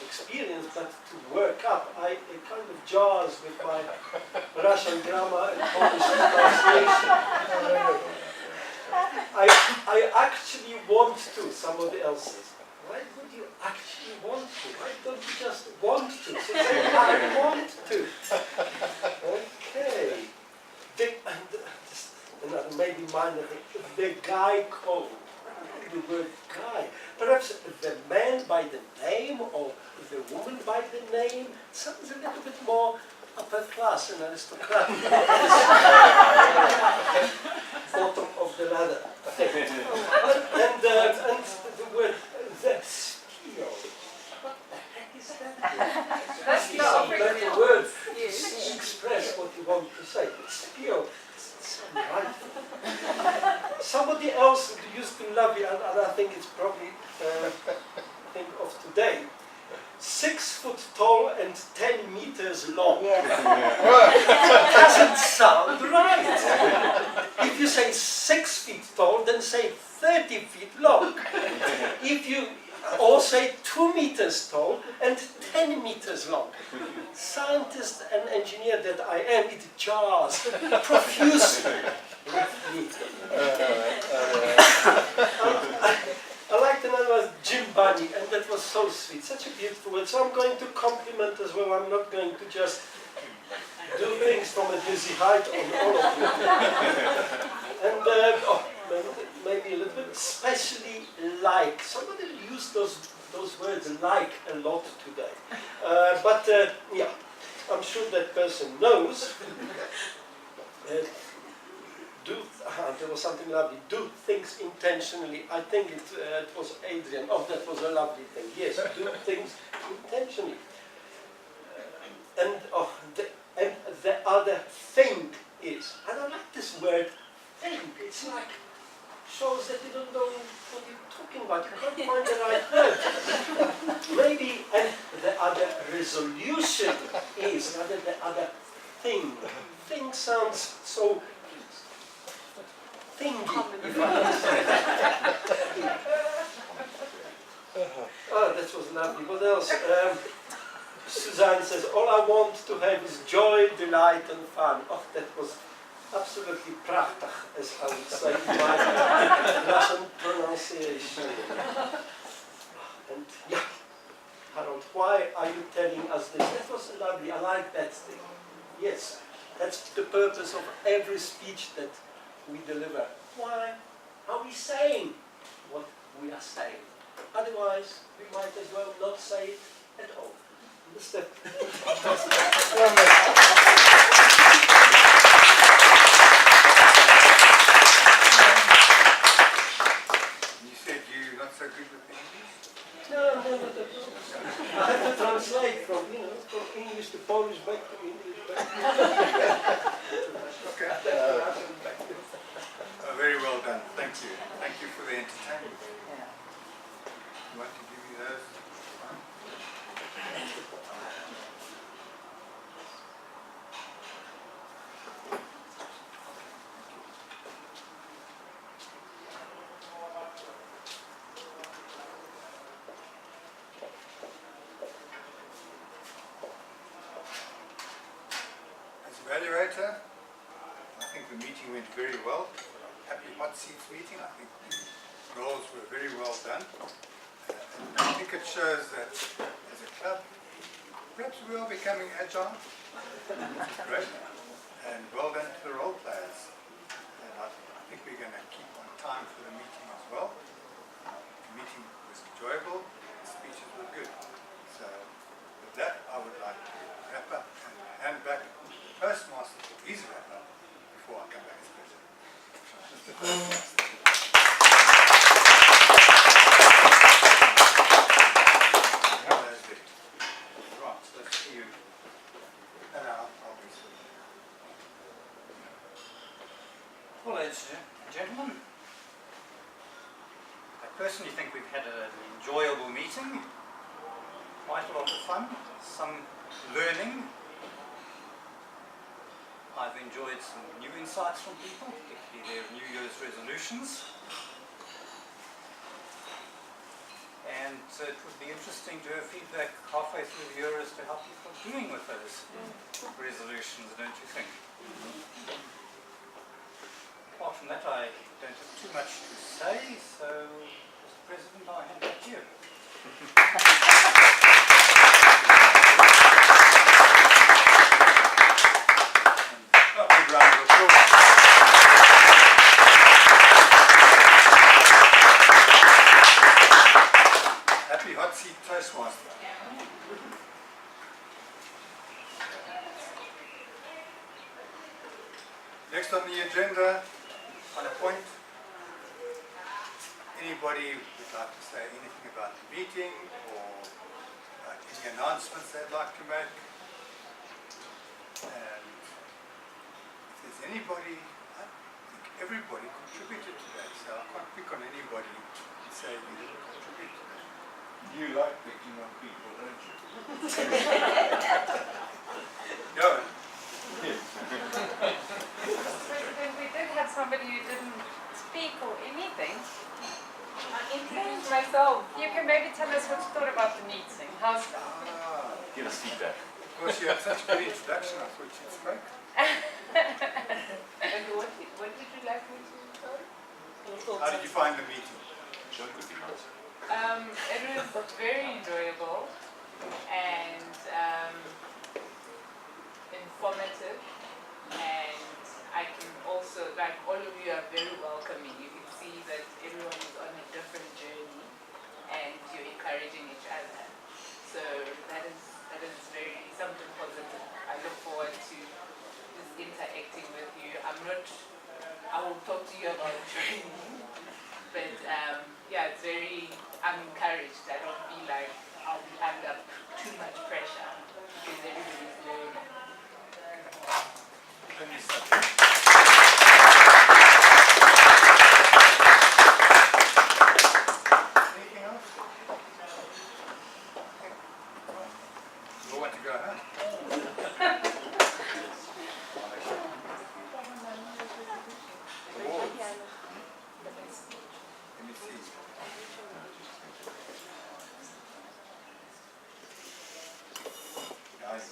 experienced, but to work up. It kind of jars with my Russian grammar and Polish pronunciation. I actually want to, somebody else says. Why would you actually want to? Why don't you just want to? So say, I want to. Okay. Another maybe minor thing. The guy code. The word guy. Perhaps the man by the name or the woman by the name sounds a little bit more upper class and aristocratic. Bottom of the ladder. and the word the skill. What the heck is that? That's some not better word to express what you want to say. Skill. Right. Somebody else used to love it, and I think it's probably thing of today. 6 foot tall and 10 meters long. Doesn't sound right. If you say 6 feet tall, then say 30 feet long. If you or say 2 meters tall and 10 meters long. Scientist and engineer that I am, it jars profusely with me. I liked another was Jim Bunny, and that was so sweet, such a beautiful word. So I'm going to compliment as well. I'm not going to just do things from a dizzy height on all of you. And maybe a little bit, especially like. Somebody used those words like a lot today. Yeah, I'm sure that person knows. There was something lovely. Do things intentionally. I think it was Adrian. Oh, that was a lovely thing. Yes, do things intentionally. And the other thing is, and I like this word thing. It's like shows that you don't know what you're talking about. You can't find the right word. Maybe, and the other resolution is rather the other thing. Thing sounds so thingy, if I can say. Oh, that was lovely. What else? Suzanne says, all I want to have is joy, delight and fun. Oh, that was absolutely prachtig, as I would say in my Russian pronunciation. And yeah, Harold, why are you telling us this? That was lovely. I like that thing. Yes, that's the purpose of every speech that we deliver. Why are we saying what we are saying? Otherwise, we might as well not say it at all. Understand? You said you're not so good with English? No, not at all. I have to translate from English to Polish back to English back to Okay. Very well done. Thank you. Thank you for the entertainment. You want to give me those? evaluator. I think the meeting went very well. Happy hot seats meeting. I think the roles were very well done. I think it shows that as a club, perhaps we are becoming agile. Great. And well done to the role players. And I think we're going to keep on time for the meeting as well. The meeting was enjoyable. The speeches were good. So with that, I would like to wrap up and hand back to the Postmaster for his wrap up before I come back as President. Mr. Postmaster. Well, ladies and gentlemen, I personally think we've had an enjoyable meeting, quite a lot of fun, some learning. I've enjoyed some new insights from people, particularly their New Year's resolutions. And it would be interesting to have feedback halfway through the year as to how people are doing with those resolutions, don't you think? Apart from that, I don't have too much to say, so, Mr. President, I hand back to you. Big round of applause. Happy hot seat Toastmaster. Next on the agenda, on a point, anybody would like to say anything about the meeting or any announcements they'd like to make? And if there's anybody, I think everybody contributed today, so I can't pick on anybody and say you didn't contribute today. You like picking on people, don't you? Go. President, we did have somebody who didn't speak or anything. I introduced myself. You can maybe tell us what you thought about the meeting. How's that? Give us feedback. Of course, you had such a good introduction, I thought you'd spoke. And what did you like me to say? How did you find the meeting? Sure, it could be nice. It was very enjoyable and informative, and I can also, like, all of you are very welcoming. You can see that everyone is on a different journey and you're encouraging each other. So that is very something positive. I look forward to just interacting with you. I will talk to you about training, but yeah, I'm encouraged. I don't feel like I'll be under too much pressure because everybody's learning. Anything else? You want to go home? Awards. Let me see. Guys,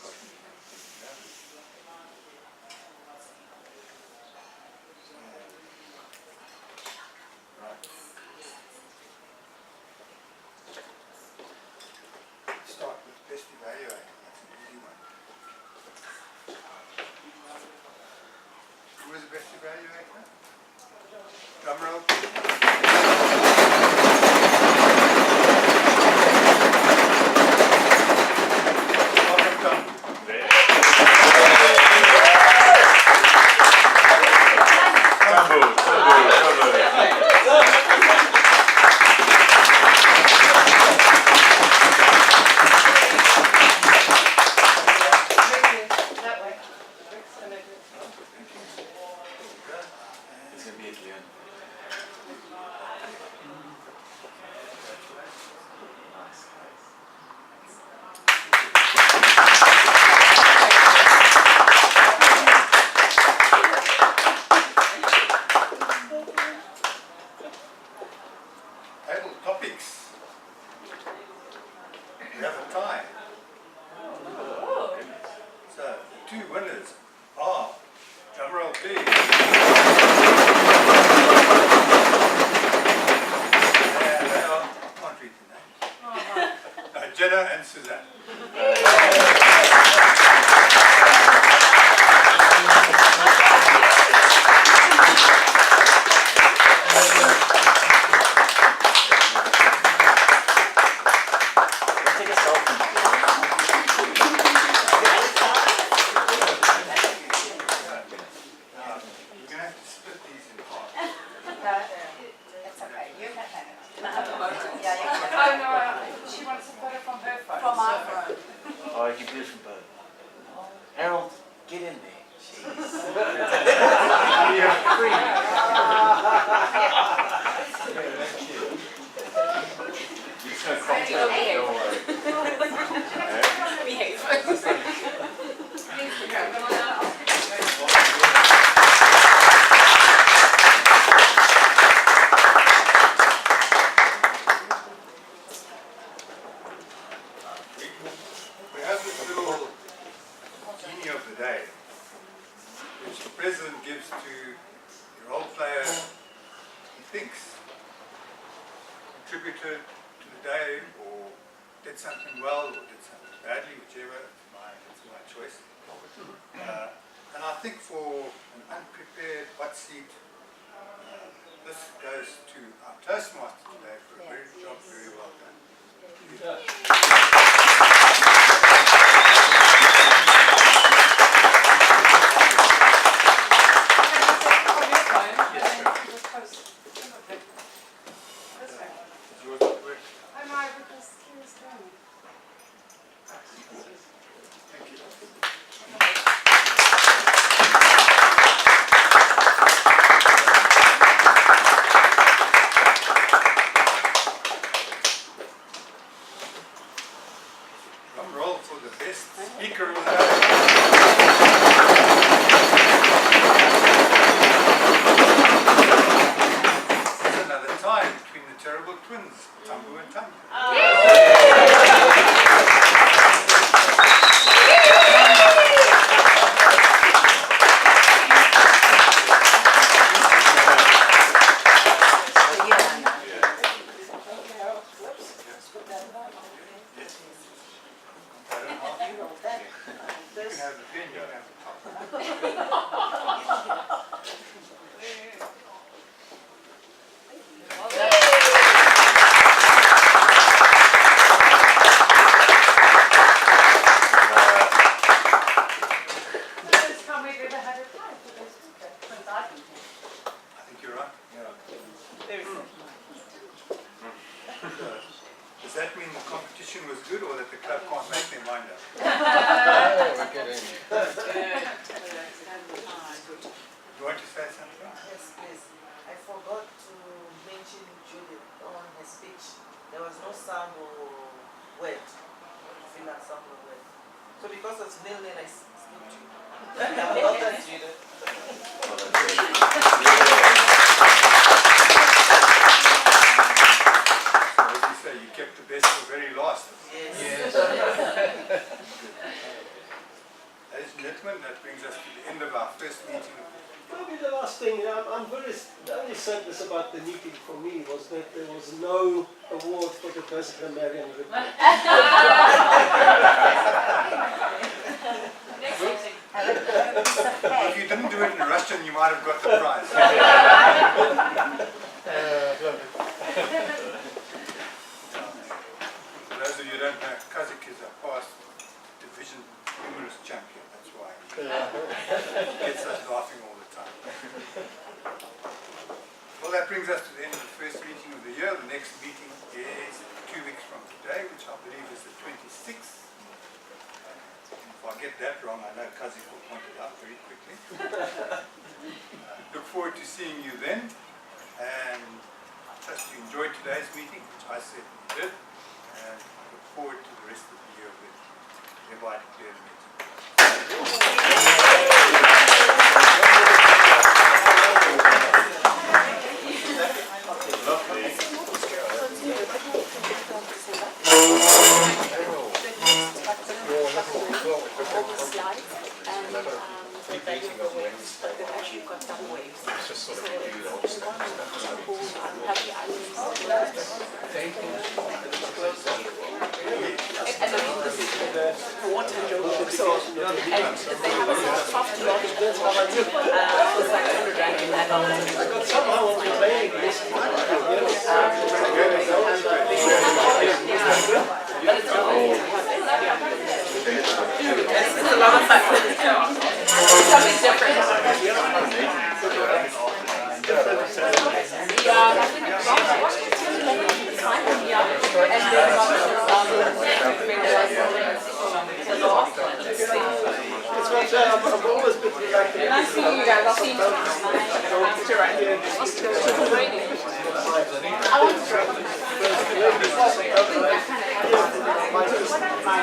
day, which the president gives to the role player he thinks contributed to the day or did something well or did something badly, whichever, it's my choice. And I think for an unprepared hot seat, this goes to our Toastmaster today for a very job very well done. Roll for the best speaker of the day. There's another tie between the terrible twins, Tambu and Tambu. Does that mean the competition was good or that the club can't make their mind up? We're getting You want to say something? Yes, please. I forgot to mention Judith on her speech. There was no sound or word. Fill out sound or word. So because it's nil-nil, I skipped you. Well done, Judith. You kept the best for very last. Yes. Ladies and gentlemen, that brings us to the end of our first meeting. Maybe the last thing, the only sadness about the meeting for me was that there was no award for the best grammarian report. If you didn't do it in Russian, you might have got the prize. For those of you who don't know, Kazakh is a past division humorous champion. That's why he gets us laughing all the time. Well, that brings us to the end of the first meeting of the year. The next meeting is 2 weeks from today, which I believe is the 26th. If I get that wrong, I know Kazakh will point it out very quickly. Look forward to seeing you then, and I trust you enjoyed today's meeting, which I certainly did, and I look forward to the rest of the year with hereby declared meeting. I've always been like Nice seeing you guys. I'll see you tomorrow.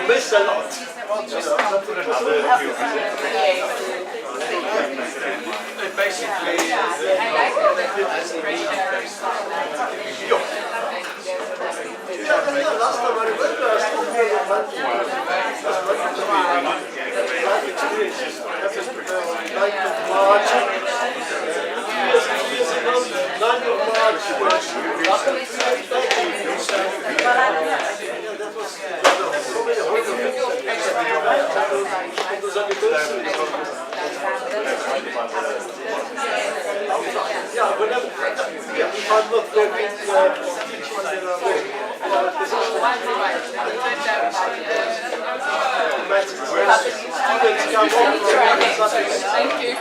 miss a lot. basically I like it. last time I remember, I still March. 2 years ago, 9th of March. Yeah, whenever, if I'm not going Thank you.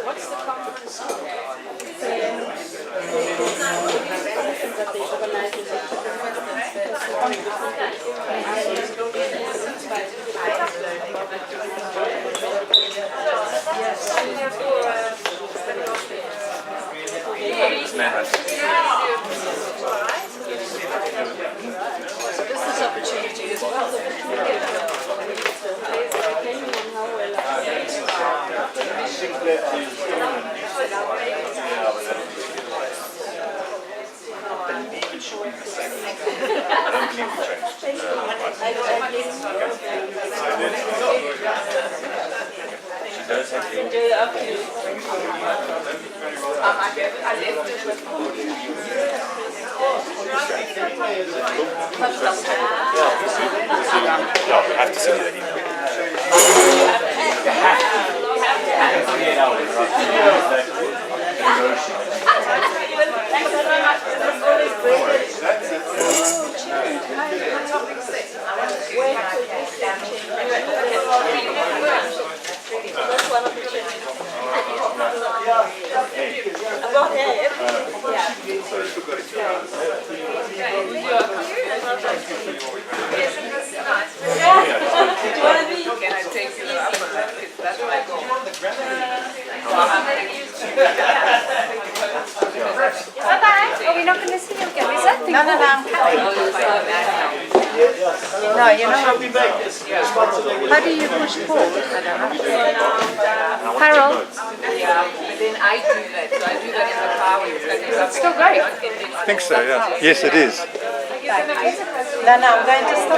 What's the conference? Business opportunity as well. No, you know how do you push forward? I don't know. Harold? then I do that. So I do that in the car when it's going to It's still great. I think so, yeah. Yes, it is. Then I'm going to stop.